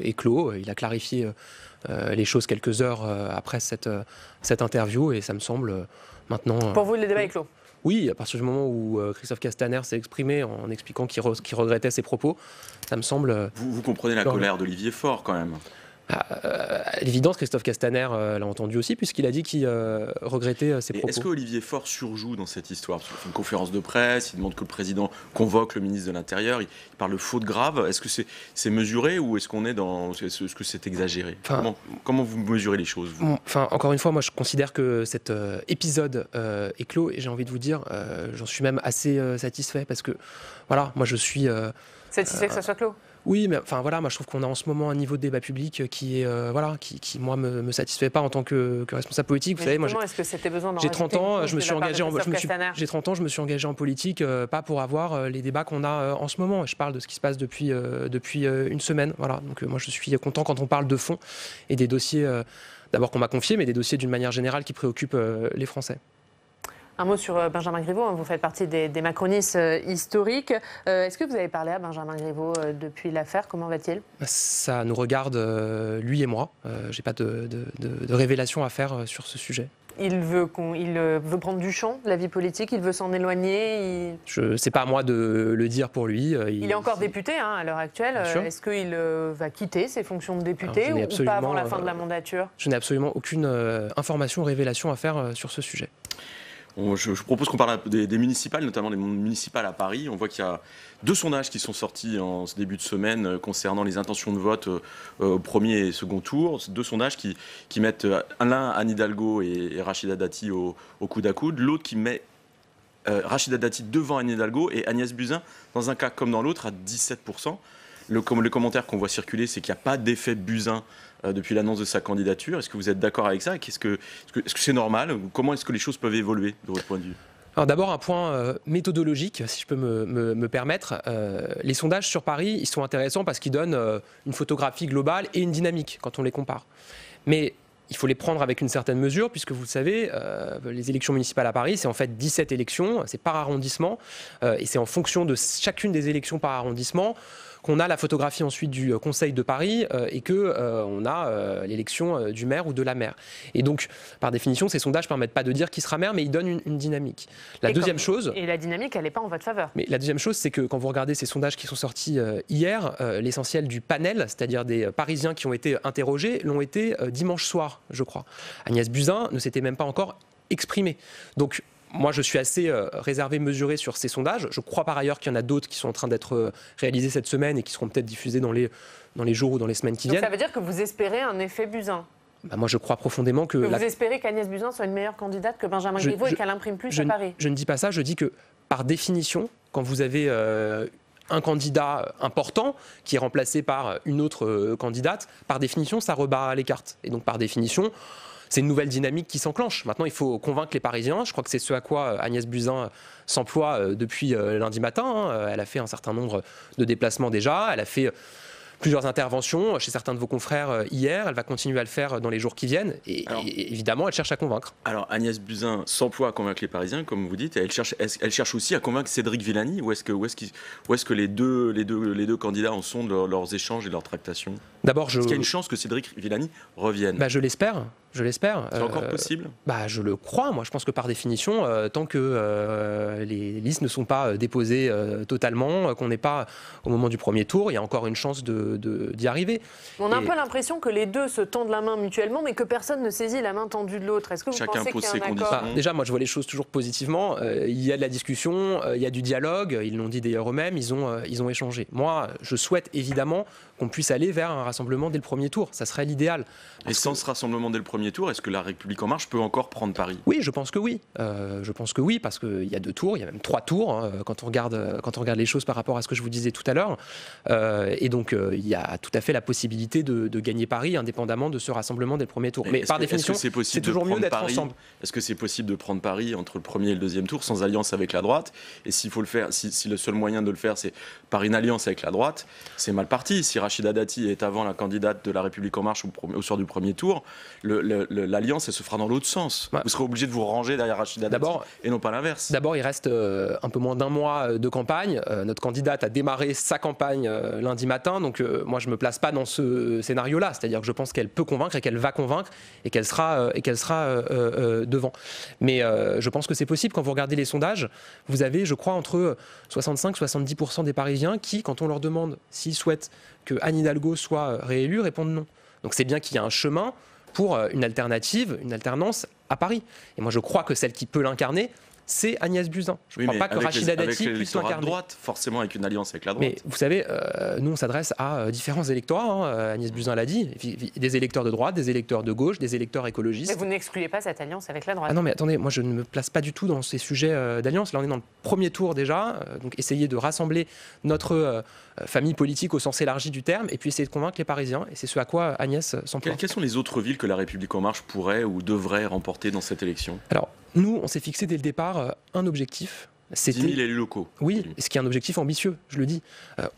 est clos. Il a clarifié les choses quelques heures après cette interview et ça me semble maintenant... Pour vous, le débat est clos ? Oui, à partir du moment où Christophe Castaner s'est exprimé en expliquant qu'il regrettait ses propos, ça me semble... Vous comprenez la colère d'Olivier Faure quand même. À l'évidence, Christophe Castaner l'a entendu aussi, puisqu'il a dit qu'il regrettait ses propos. Est-ce qu'Olivier Faure surjoue dans cette histoire? Parce qu'il fait une conférence de presse, il demande que le président convoque le ministre de l'Intérieur, il parle de faute grave. Est-ce que c'est mesuré ou est-ce qu'on est dans... Est-ce que c'est exagéré? Comment vous mesurez les choses, vous? Encore une fois, moi je considère que cet épisode est clos et j'ai envie de vous dire, j'en suis même assez satisfait parce que, voilà, moi je suis... satisfait que ça soit clos? Oui, mais enfin voilà, moi je trouve qu'on a en ce moment un niveau de débat public qui est qui moi me satisfait pas en tant que responsable politique. Vous savez, moi est-ce que c'était besoin d'en j'ai 30 ans, je me suis engagé j'ai 30 ans, je me suis engagé en politique pas pour avoir les débats qu'on a en ce moment. Je parle de ce qui se passe depuis une semaine, voilà. Donc moi je suis content quand on parle de fond et des dossiers d'abord qu'on m'a confiés, mais des dossiers d'une manière générale qui préoccupent les Français. Un mot sur Benjamin Griveaux, vous faites partie des macronistes historiques. Est-ce que vous avez parlé à Benjamin Griveaux depuis l'affaire? Comment va-t-il? Ça nous regarde, lui et moi. Je n'ai pas de révélation à faire sur ce sujet. Il veut prendre du champ, la vie politique, il veut s'en éloigner. C'est pas à moi de le dire pour lui. Il est encore député à l'heure actuelle. Est-ce qu'il va quitter ses fonctions de député ou pas avant la fin de la mandature? Je n'ai absolument aucune information ou révélation à faire sur ce sujet. Je propose qu'on parle des municipales, notamment des municipales à Paris. On voit qu'il y a 2 sondages qui sont sortis en ce début de semaine concernant les intentions de vote au premier et second tour. 2 sondages qui mettent l'un Anne Hidalgo et Rachida Dati au coude à coude, l'autre qui met Rachida Dati devant Anne Hidalgo et Agnès Buzyn, dans un cas comme dans l'autre, à 17%. Le commentaire qu'on voit circuler, c'est qu'il n'y a pas d'effet Buzyn depuis l'annonce de sa candidature. Est-ce que vous êtes d'accord avec ça? Est-ce que c'est normal? Comment est-ce que les choses peuvent évoluer de votre point de vue? Alors d'abord un point méthodologique, si je peux me permettre. Les sondages sur Paris, ils sont intéressants parce qu'ils donnent une photographie globale et une dynamique quand on les compare. Mais il faut les prendre avec une certaine mesure, puisque vous le savez, les élections municipales à Paris, c'est en fait 17 élections, c'est par arrondissement, et c'est en fonction de chacune des élections par arrondissement qu'on a la photographie ensuite du Conseil de Paris et qu'on a l'élection du maire ou de la maire. Et donc, par définition, ces sondages ne permettent pas de dire qui sera maire, mais ils donnent une dynamique. Et la dynamique, elle n'est pas en votre faveur. Mais la deuxième chose, c'est que quand vous regardez ces sondages qui sont sortis hier, l'essentiel du panel, c'est-à-dire des Parisiens qui ont été interrogés, l'ont été dimanche soir, je crois. Agnès Buzyn ne s'était même pas encore exprimée. Donc, moi, je suis assez réservé, mesuré sur ces sondages. Je crois par ailleurs qu'il y en a d'autres qui sont en train d'être réalisés cette semaine et qui seront peut-être diffusés dans les jours ou dans les semaines qui viennent. Donc ça veut dire que vous espérez un effet Buzyn? Moi, je crois profondément que... Vous espérez qu'Agnès Buzyn soit une meilleure candidate que Benjamin Griveaux et qu'elle imprime plus à Paris? Je ne dis pas ça, je dis que par définition, quand vous avez un candidat important qui est remplacé par une autre candidate, par définition, ça rebat les cartes. Et donc par définition... c'est une nouvelle dynamique qui s'enclenche. Maintenant, il faut convaincre les Parisiens. Je crois que c'est ce à quoi Agnès Buzyn s'emploie depuis lundi matin. Elle a fait un certain nombre de déplacements déjà. Elle a fait plusieurs interventions chez certains de vos confrères hier. Elle va continuer à le faire dans les jours qui viennent. Et évidemment, elle cherche à convaincre. Alors, Agnès Buzyn s'emploie à convaincre les Parisiens, comme vous dites. Elle cherche aussi à convaincre Cédric Villani. Où est-ce que les deux candidats en sont de leurs échanges et de leurs tractations? D'abord, Est-ce qu'il y a une chance que Cédric Villani revienne? Je l'espère. C'est encore possible? Je le crois. Moi, je pense que par définition, tant que les listes ne sont pas déposées totalement, qu'on n'est pas au moment du premier tour, il y a encore une chance d'y arriver. On a un peu l'impression que les deux se tendent la main mutuellement, mais que personne ne saisit la main tendue de l'autre. Est-ce que vous pensez qu'il y a un accord? Déjà, moi, je vois les choses toujours positivement. Il y a de la discussion, il y a du dialogue. Ils l'ont dit d'ailleurs eux-mêmes. Ils ont échangé. Moi, je souhaite évidemment qu'on puisse aller vers un rassemblement dès le premier tour. Ça serait l'idéal. Et sans ce rassemblement dès le premier tour, est-ce que la République En Marche peut encore prendre Paris? Oui, je pense que oui. Parce qu'il y a 2 tours, il y a même 3 tours, quand on regarde les choses par rapport à ce que je vous disais tout à l'heure. Et donc, il y a tout à fait la possibilité de gagner Paris, indépendamment de ce rassemblement dès le premier tour. Mais par définition, c'est toujours mieux d'être ensemble. Est-ce que c'est possible de prendre Paris entre le premier et le deuxième tour, sans alliance avec la droite? Et s'il faut le faire, si le seul moyen de le faire, c'est par une alliance avec la droite, c'est mal parti. Si Rachida Dati est avant la candidate de la République En Marche au soir du premier tour, l'alliance, elle se fera dans l'autre sens. Vous serez obligé de vous ranger derrière Rachida Dati et non pas l'inverse. D'abord, il reste un peu moins d'1 mois de campagne. Notre candidate a démarré sa campagne lundi matin. Donc, moi, je ne me place pas dans ce scénario-là. C'est-à-dire que je pense qu'elle peut convaincre et qu'elle va convaincre et qu'elle sera devant. Mais je pense que c'est possible. Quand vous regardez les sondages, vous avez, je crois, entre 65 et 70% des Parisiens qui, quand on leur demande s'ils souhaitent que Anne Hidalgo soit réélue, répondent non. Donc c'est bien qu'il y a un chemin pour une alternative, une alternance à Paris. Et moi je crois que celle qui peut l'incarner, c'est Agnès Buzyn. Je ne crois pas que Rachida Dati puisse l'incarner. Droite, forcément avec une alliance avec la droite. Mais vous savez, nous on s'adresse à différents électorats. Agnès Buzyn l'a dit, des électeurs de droite, des électeurs de gauche, des électeurs écologistes. Mais vous n'excluez pas cette alliance avec la droite? Ah non mais attendez, moi je ne me place pas du tout dans ces sujets d'alliance. Là on est dans le premier tour déjà, donc essayer de rassembler notre famille politique au sens élargi du terme, et puis essayer de convaincre les Parisiens. Et c'est ce à quoi Agnès s'emploie. Quelles sont les autres villes que la République En Marche pourrait ou devrait remporter dans cette élection? Alors, nous, on s'est fixé dès le départ un objectif. 10 000 élus locaux. Oui, ce qui est un objectif ambitieux, je le dis.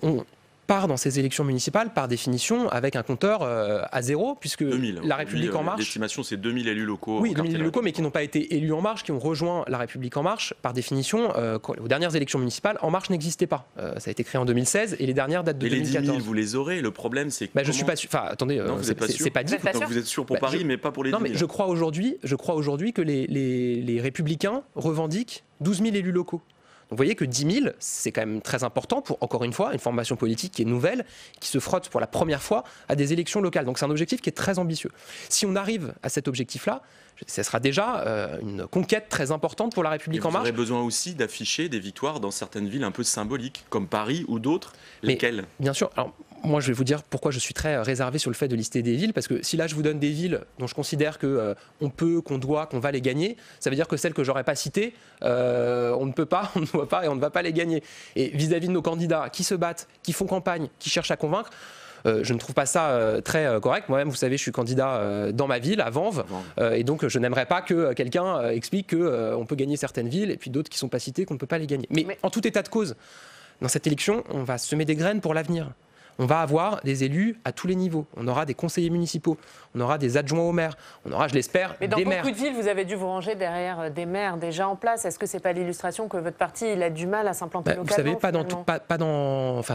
On part dans ces élections municipales, par définition, avec un compteur à 0, puisque 2000. la République En Marche... L'estimation, c'est 2000 élus locaux. Oui, 2000 élus locaux, mais qui n'ont pas été élus En Marche, qui ont rejoint la République En Marche. Par définition, aux dernières élections municipales, En Marche n'existait pas. Ça a été créé en 2016, et les dernières datent de 2014. Les 10 000, vous les aurez. Le problème, c'est que... Je suis pas sûr. Enfin, attendez, c'est pas dit. Donc vous êtes sûr pour Paris, mais pas pour les 10 000. Non, mais je crois aujourd'hui que les Républicains revendiquent 12 000 élus locaux. Donc vous voyez que 10 000, c'est quand même très important pour, encore une fois, une formation politique qui est nouvelle, qui se frotte pour la première fois à des élections locales. Donc c'est un objectif qui est très ambitieux. Si on arrive à cet objectif-là, ce sera déjà une conquête très importante pour la République En Marche. Vous aurez besoin aussi d'afficher des victoires dans certaines villes un peu symboliques, comme Paris ou d'autres. Lesquelles? Bien sûr. Alors, moi, je vais vous dire pourquoi je suis très réservé sur le fait de lister des villes, parce que si là, je vous donne des villes dont je considère qu'on peut, qu'on doit, qu'on va les gagner, ça veut dire que celles que j'aurais pas citées, on ne peut pas, on ne doit pas et on ne va pas les gagner. Et vis-à-vis de nos candidats qui se battent, qui font campagne, qui cherchent à convaincre, je ne trouve pas ça très correct. Moi-même, vous savez, je suis candidat dans ma ville, à Vanves, et donc je n'aimerais pas que quelqu'un explique qu'on peut gagner certaines villes et puis d'autres qui ne sont pas citées, qu'on ne peut pas les gagner. Mais en tout état de cause, dans cette élection, on va semer des graines pour l'avenir. On va avoir des élus à tous les niveaux. On aura des conseillers municipaux, on aura des adjoints au maire, on aura, je l'espère, des maires. Mais dans beaucoup de villes, vous avez dû vous ranger derrière des maires déjà en place. Est-ce que c'est pas l'illustration que votre parti il a du mal à s'implanter localement? Vous savez,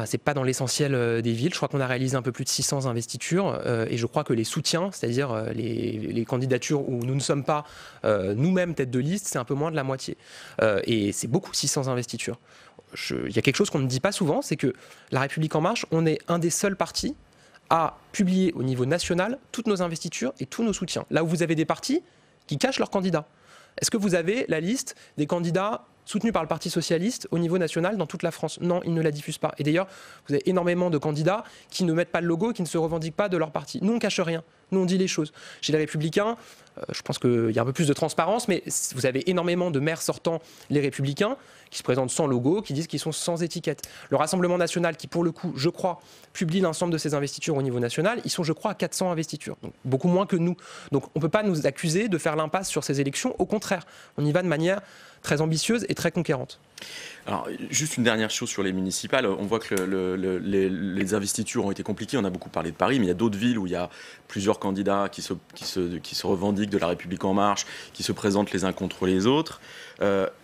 c'est pas dans l'essentiel des villes. Je crois qu'on a réalisé un peu plus de 600 investitures et je crois que les soutiens, c'est-à-dire les candidatures où nous ne sommes pas nous-mêmes tête de liste, c'est un peu moins de la moitié. Et c'est beaucoup, 600 investitures. Il y a quelque chose qu'on ne dit pas souvent, c'est que la République En Marche, on est un des seuls partis à publier au niveau national toutes nos investitures et tous nos soutiens. Là où vous avez des partis qui cachent leurs candidats. Est-ce que vous avez la liste des candidats soutenus par le Parti socialiste au niveau national dans toute la France? Non, ils ne la diffusent pas. Et d'ailleurs, vous avez énormément de candidats qui ne mettent pas le logo, qui ne se revendiquent pas de leur parti. Nous, on ne cache rien. Nous, on dit les choses. Chez les Républicains, Je pense qu'il y a un peu plus de transparence, mais vous avez énormément de maires sortants, les Républicains, qui se présentent sans logo, qui disent qu'ils sont sans étiquette. Le Rassemblement national, qui pour le coup, je crois, publie l'ensemble de ses investitures au niveau national, ils sont, je crois, à 400 investitures, donc beaucoup moins que nous. Donc on ne peut pas nous accuser de faire l'impasse sur ces élections, au contraire, on y va de manière très ambitieuse et très conquérante. Alors, juste une dernière chose sur les municipales. On voit que les investitures ont été compliquées. On a beaucoup parlé de Paris, mais il y a d'autres villes où il y a plusieurs candidats qui se revendiquent de La République En Marche, qui se présentent les uns contre les autres.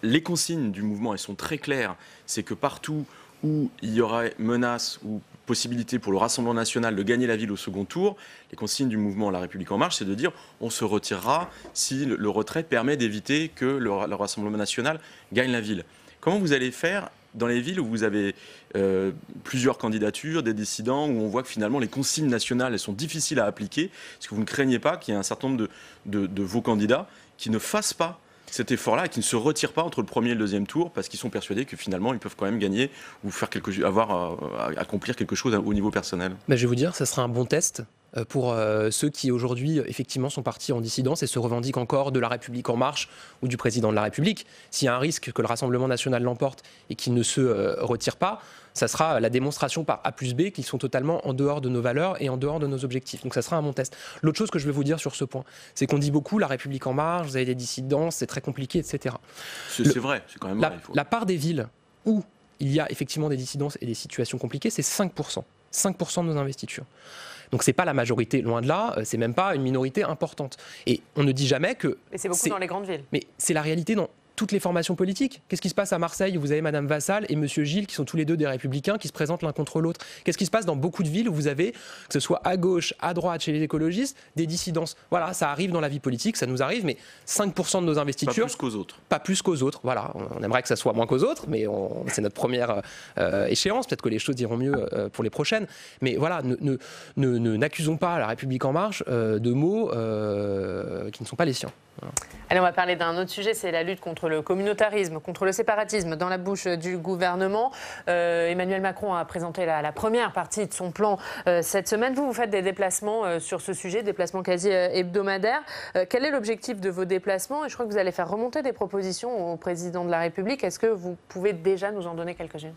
Les consignes du mouvement, elles sont très claires. C'est que partout où il y aurait menace ou possibilité pour le Rassemblement national de gagner la ville au second tour, les consignes du mouvement La République En Marche, c'est de dire on se retirera si le retrait permet d'éviter que le Rassemblement national gagne la ville. Comment vous allez faire dans les villes où vous avez plusieurs candidatures, des dissidents, où on voit que finalement les consignes nationales elles sont difficiles à appliquer? Est-ce que vous ne craignez pas qu'il y ait un certain nombre de vos candidats qui ne fassent pas cet effort-là et qui ne se retirent pas entre le premier et le deuxième tour parce qu'ils sont persuadés que finalement ils peuvent quand même gagner ou faire accomplir quelque chose au niveau personnel? Je vais vous dire, ça sera un bon test pour ceux qui aujourd'hui effectivement sont partis en dissidence et se revendiquent encore de La République En Marche ou du président de la République. S'il y a un risque que le Rassemblement national l'emporte et qu'il ne se retire pas, ça sera la démonstration par A plus B qu'ils sont totalement en dehors de nos valeurs et en dehors de nos objectifs. Donc ça sera un bon test. L'autre chose que je vais vous dire sur ce point, c'est qu'on dit beaucoup La République En Marche, vous avez des dissidences, c'est très compliqué, etc. C'est vrai, c'est quand même vrai. La part des villes où il y a effectivement des dissidences et des situations compliquées, c'est 5%. 5% de nos investitures. Donc c'est pas la majorité, loin de là, c'est même pas une minorité importante. Et on ne dit jamais que... Mais c'est beaucoup dans les grandes villes. Mais c'est la réalité dans toutes les formations politiques. Qu'est-ce qui se passe à Marseille où vous avez Madame Vassal et Monsieur Gilles qui sont tous les deux des Républicains qui se présentent l'un contre l'autre? Qu'est-ce qui se passe dans beaucoup de villes où vous avez, que ce soit à gauche, à droite, chez les écologistes, des dissidences? Voilà, ça arrive dans la vie politique, ça nous arrive, mais 5% de nos investitures... Pas plus qu'aux autres. Pas plus qu'aux autres, voilà. On aimerait que ça soit moins qu'aux autres, mais c'est notre première échéance. Peut-être que les choses iront mieux pour les prochaines. Mais voilà, n'accusons pas La République En Marche de mots qui ne sont pas les siens. Voilà. Allez, on va parler d'un autre sujet, c'est la lutte contre le communautarisme, contre le séparatisme dans la bouche du gouvernement. Emmanuel Macron a présenté la première partie de son plan cette semaine. Vous faites des déplacements sur ce sujet, déplacements quasi hebdomadaires. Quel est l'objectif de vos déplacements? Et je crois que vous allez faire remonter des propositions au président de la République. Est-ce que vous pouvez déjà nous en donner quelques-unes?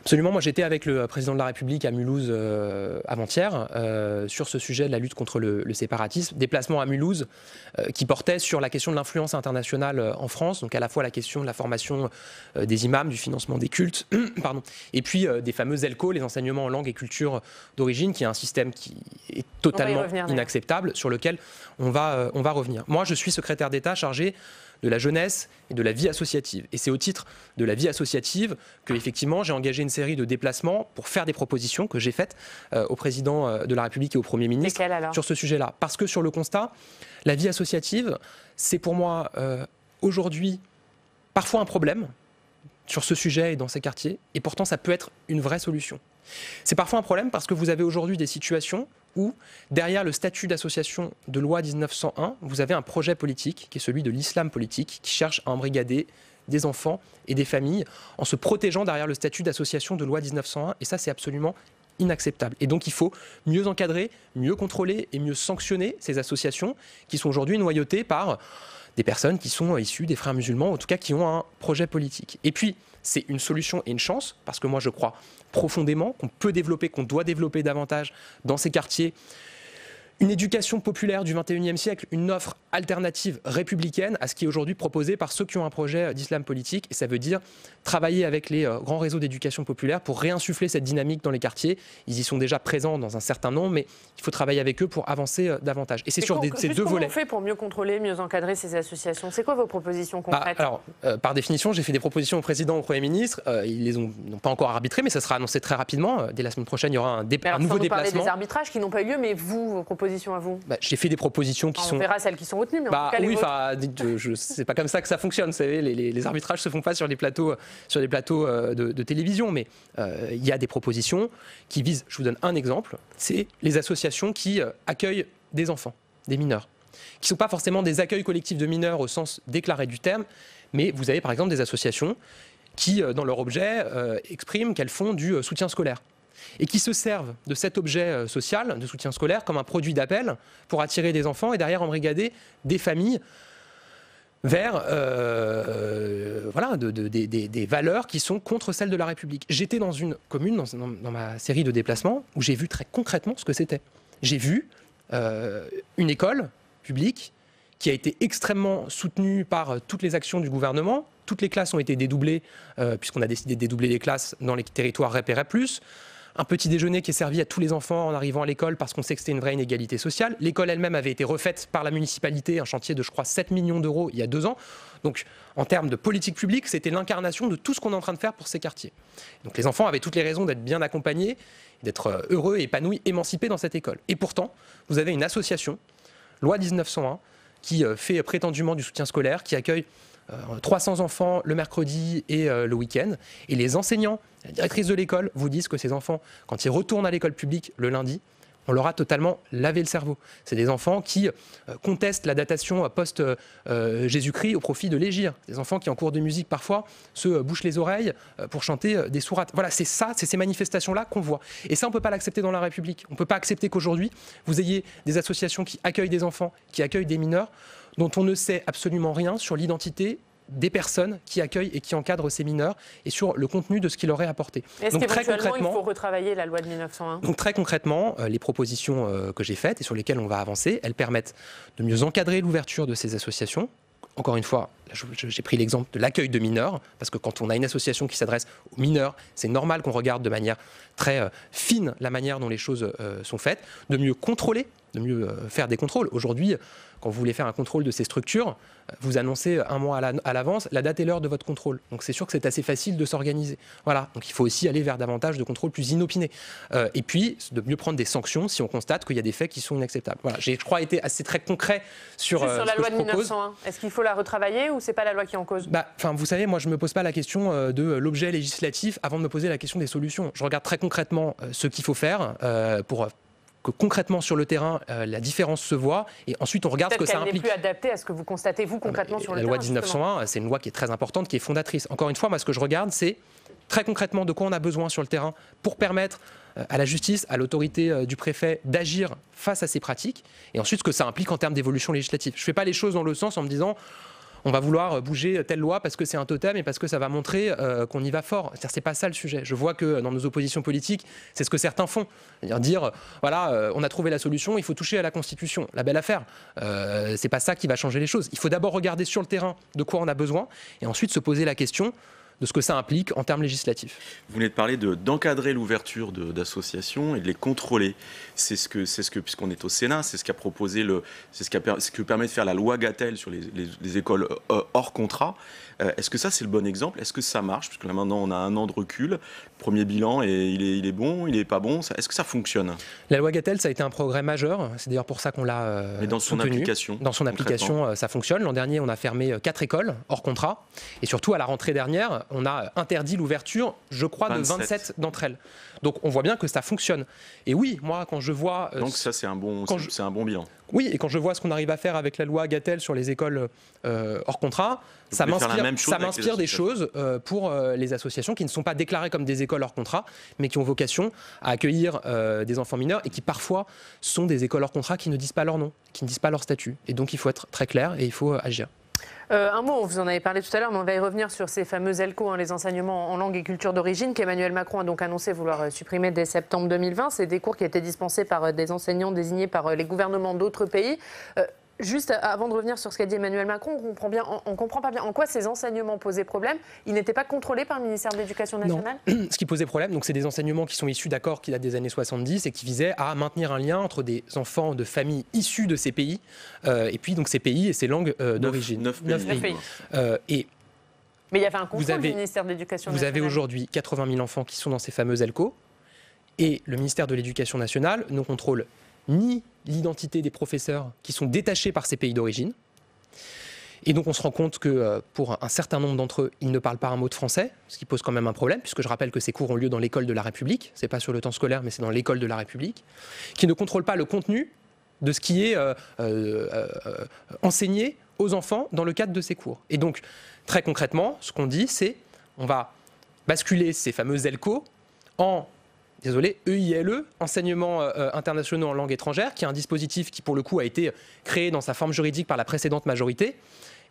Absolument. Moi, j'étais avec le président de la République à Mulhouse avant-hier sur ce sujet de la lutte contre le séparatisme. Déplacement à Mulhouse qui portait sur la question de l'influence internationale en France, donc à la fois la question de la formation des imams, du financement des cultes, pardon, et puis des fameux ELCO, les enseignements en langue et culture d'origine, qui est un système qui est totalement inacceptable, sur lequel on va revenir. Moi, je suis secrétaire d'État chargé de la jeunesse et de la vie associative. Et c'est au titre de la vie associative que, effectivement, j'ai engagé une série de déplacements pour faire des propositions que j'ai faites au président de la République et au Premier ministre sur ce sujet-là. Parce que sur le constat, la vie associative, c'est pour moi aujourd'hui parfois un problème sur ce sujet et dans ces quartiers, et pourtant ça peut être une vraie solution. C'est parfois un problème parce que vous avez aujourd'hui des situations où, derrière le statut d'association de loi 1901, vous avez un projet politique qui est celui de l'islam politique, qui cherche à embrigader des enfants et des familles en se protégeant derrière le statut d'association de loi 1901, et ça c'est absolument inacceptable. Et donc il faut mieux encadrer, mieux contrôler et mieux sanctionner ces associations qui sont aujourd'hui noyautées par des personnes qui sont issues des frères musulmans, en tout cas qui ont un projet politique. Et puis, c'est une solution et une chance, parce que moi je crois profondément qu'on peut développer, qu'on doit développer davantage dans ces quartiers une éducation populaire du XXIe siècle, une offre alternative républicaine à ce qui est aujourd'hui proposé par ceux qui ont un projet d'islam politique. Et ça veut dire travailler avec les grands réseaux d'éducation populaire pour réinsuffler cette dynamique dans les quartiers. Ils y sont déjà présents dans un certain nombre, mais il faut travailler avec eux pour avancer davantage. Et c'est sur ces deux volets. Comment on fait pour mieux contrôler, mieux encadrer ces associations? C'est quoi vos propositions concrètes? Par définition, j'ai fait des propositions au président, au Premier ministre. Ils n'ont pas encore arbitré, mais ça sera annoncé très rapidement. Dès la semaine prochaine, il y aura un nouveau déplacement. Parler des arbitrages qui n'ont pas eu lieu, mais vos propositions à vous? J'ai fait des propositions qui sont... On verra celles qui sont retenues, mais en tout cas, oui, c'est pas comme ça que ça fonctionne. Vous savez, les arbitrages se font pas sur des plateaux de télévision, mais il y a des propositions qui visent, je vous donne un exemple, c'est les associations qui accueillent des enfants, des mineurs, qui ne sont pas forcément des accueils collectifs de mineurs au sens déclaré du terme, mais vous avez par exemple des associations qui, dans leur objet, expriment qu'elles font du soutien scolaire. et qui se servent de cet objet social, de soutien scolaire, comme un produit d'appel pour attirer des enfants et derrière embrigader des familles vers des valeurs qui sont contre celles de la République. J'étais dans une commune, dans ma série de déplacements, où j'ai vu très concrètement ce que c'était. J'ai vu une école publique qui a été extrêmement soutenue par toutes les actions du gouvernement. Toutes les classes ont été dédoublées, puisqu'on a décidé de dédoubler les classes dans les territoires REP et REP+. Un petit déjeuner qui est servi à tous les enfants en arrivant à l'école parce qu'on sait que c'était une vraie inégalité sociale. L'école elle-même avait été refaite par la municipalité, un chantier de, je crois, 7 millions d'euros il y a 2 ans. Donc, en termes de politique publique, c'était l'incarnation de tout ce qu'on est en train de faire pour ces quartiers. Donc, les enfants avaient toutes les raisons d'être bien accompagnés, d'être heureux, épanouis, émancipés dans cette école. Et pourtant, vous avez une association, loi 1901, qui fait prétendument du soutien scolaire, qui accueille 300 enfants le mercredi et le week-end. Et les enseignants, la directrice de l'école vous disent que ces enfants, quand ils retournent à l'école publique le lundi, on leur a totalement lavé le cerveau. C'est des enfants qui contestent la datation post-Jésus-Christ au profit de l'hégire. Des enfants qui, en cours de musique, parfois, se bouchent les oreilles pour chanter des sourates. Voilà, c'est ça, c'est ces manifestations-là qu'on voit. Et ça, on ne peut pas l'accepter dans la République. On ne peut pas accepter qu'aujourd'hui, vous ayez des associations qui accueillent des enfants, qui accueillent des mineurs, dont on ne sait absolument rien sur l'identité des personnes qui accueillent et qui encadrent ces mineurs et sur le contenu de ce qu'il leur est apporté. Est-ce qu'éventuellement il faut retravailler la loi de 1901 ? Donc très concrètement, les propositions que j'ai faites et sur lesquelles on va avancer, elles permettent de mieux encadrer l'ouverture de ces associations. Encore une fois, j'ai pris l'exemple de l'accueil de mineurs, parce que quand on a une association qui s'adresse aux mineurs, c'est normal qu'on regarde de manière très fine la manière dont les choses sont faites, de mieux contrôler, de mieux faire des contrôles. Aujourd'hui, quand vous voulez faire un contrôle de ces structures, vous annoncez un mois à l'avance la date et l'heure de votre contrôle. Donc c'est sûr que c'est assez facile de s'organiser. Voilà. Donc il faut aussi aller vers davantage de contrôles plus inopinés. Et puis de mieux prendre des sanctions si on constate qu'il y a des faits qui sont inacceptables. Voilà. J'ai, je crois, été assez très concret sur la loi de 1901. Est-ce qu'il faut la retravailler ou c'est pas la loi qui est en cause ? Vous savez, moi je me pose pas la question de l'objet législatif avant de me poser la question des solutions. Je regarde très concrètement ce qu'il faut faire pour que concrètement sur le terrain, la différence se voit et ensuite on regarde ce que ça implique. Peut-être qu'elle n'est plus adaptée à ce que vous constatez vous concrètement sur le terrain. La loi 1901, c'est une loi qui est très importante, qui est fondatrice. Encore une fois, moi ce que je regarde, c'est très concrètement de quoi on a besoin sur le terrain pour permettre à la justice, à l'autorité du préfet d'agir face à ces pratiques et ensuite ce que ça implique en termes d'évolution législative. Je ne fais pas les choses dans le sens en me disant on va vouloir bouger telle loi parce que c'est un totem et parce que ça va montrer qu'on y va fort. C'est pas ça le sujet. Je vois que dans nos oppositions politiques, c'est ce que certains font. C'est-à-dire voilà, on a trouvé la solution, il faut toucher à la Constitution. La belle affaire. C'est pas ça qui va changer les choses. Il faut d'abord regarder sur le terrain de quoi on a besoin et ensuite se poser la question de ce que ça implique en termes législatifs. Vous venez de parler d'encadrer l'ouverture d'associations et de les contrôler. C'est ce que puisqu'on est au Sénat, c'est ce qu'a proposé ce que permet de faire la loi Gatel sur les écoles hors contrat. Est-ce que ça c'est le bon exemple ? Est-ce que ça marche ? Parce que là maintenant on a 1 an de recul. Premier bilan, et il est bon, il n'est pas bon. Est-ce que ça fonctionne ? La loi Gatel, ça a été un progrès majeur. C'est d'ailleurs pour ça qu'on l'a Mais dans son soutenu. application. Dans son application, ça fonctionne. L'an dernier, on a fermé 4 écoles hors contrat. Et surtout, à la rentrée dernière, on a interdit l'ouverture, je crois, de 27 d'entre elles. Donc on voit bien que ça fonctionne. Et oui, moi, quand je vois... Donc ça, c'est un bon bilan. Oui, et quand je vois ce qu'on arrive à faire avec la loi Gatel sur les écoles hors contrat, ça m'inspire des choses pour les associations qui ne sont pas déclarées comme des écoles hors contrat, mais qui ont vocation à accueillir des enfants mineurs et qui parfois sont des écoles hors contrat qui ne disent pas leur nom, qui ne disent pas leur statut. Et donc il faut être très clair et il faut agir. Un mot, vous en avez parlé tout à l'heure, mais on va y revenir sur ces fameux ELCO, les enseignements en langue et culture d'origine, qu'Emmanuel Macron a donc annoncé vouloir supprimer dès septembre 2020. C'est des cours qui étaient dispensés par des enseignants désignés par les gouvernements d'autres pays. Juste avant de revenir sur ce qu'a dit Emmanuel Macron, on comprend pas bien en quoi ces enseignements posaient problème. Ils n'étaient pas contrôlés par le ministère de l'Éducation nationale ? Non. Ce qui posait problème, c'est des enseignements qui sont issus d'accords qui datent des années 70 et qui visaient à maintenir un lien entre des enfants de familles issues de ces pays et puis donc ces pays et ces langues d'origine. 9 pays. Mais il y avait un contrôle du ministère de l'Éducation nationale. Vous avez aujourd'hui 80 000 enfants qui sont dans ces fameux ELCO et le ministère de l'Éducation nationale ne contrôle ni l'identité des professeurs qui sont détachés par ces pays d'origine. Et donc on se rend compte que pour un certain nombre d'entre eux, ils ne parlent pas un mot de français, ce qui pose quand même un problème, puisque je rappelle que ces cours ont lieu dans l'école de la République, c'est pas sur le temps scolaire, mais c'est dans l'école de la République, qui ne contrôlent pas le contenu de ce qui est enseigné aux enfants dans le cadre de ces cours. Et donc, très concrètement, ce qu'on dit, c'est on va basculer ces fameux ELCO en EILE, Enseignement internationaux en langue étrangère, qui est un dispositif qui, pour le coup, a été créé dans sa forme juridique par la précédente majorité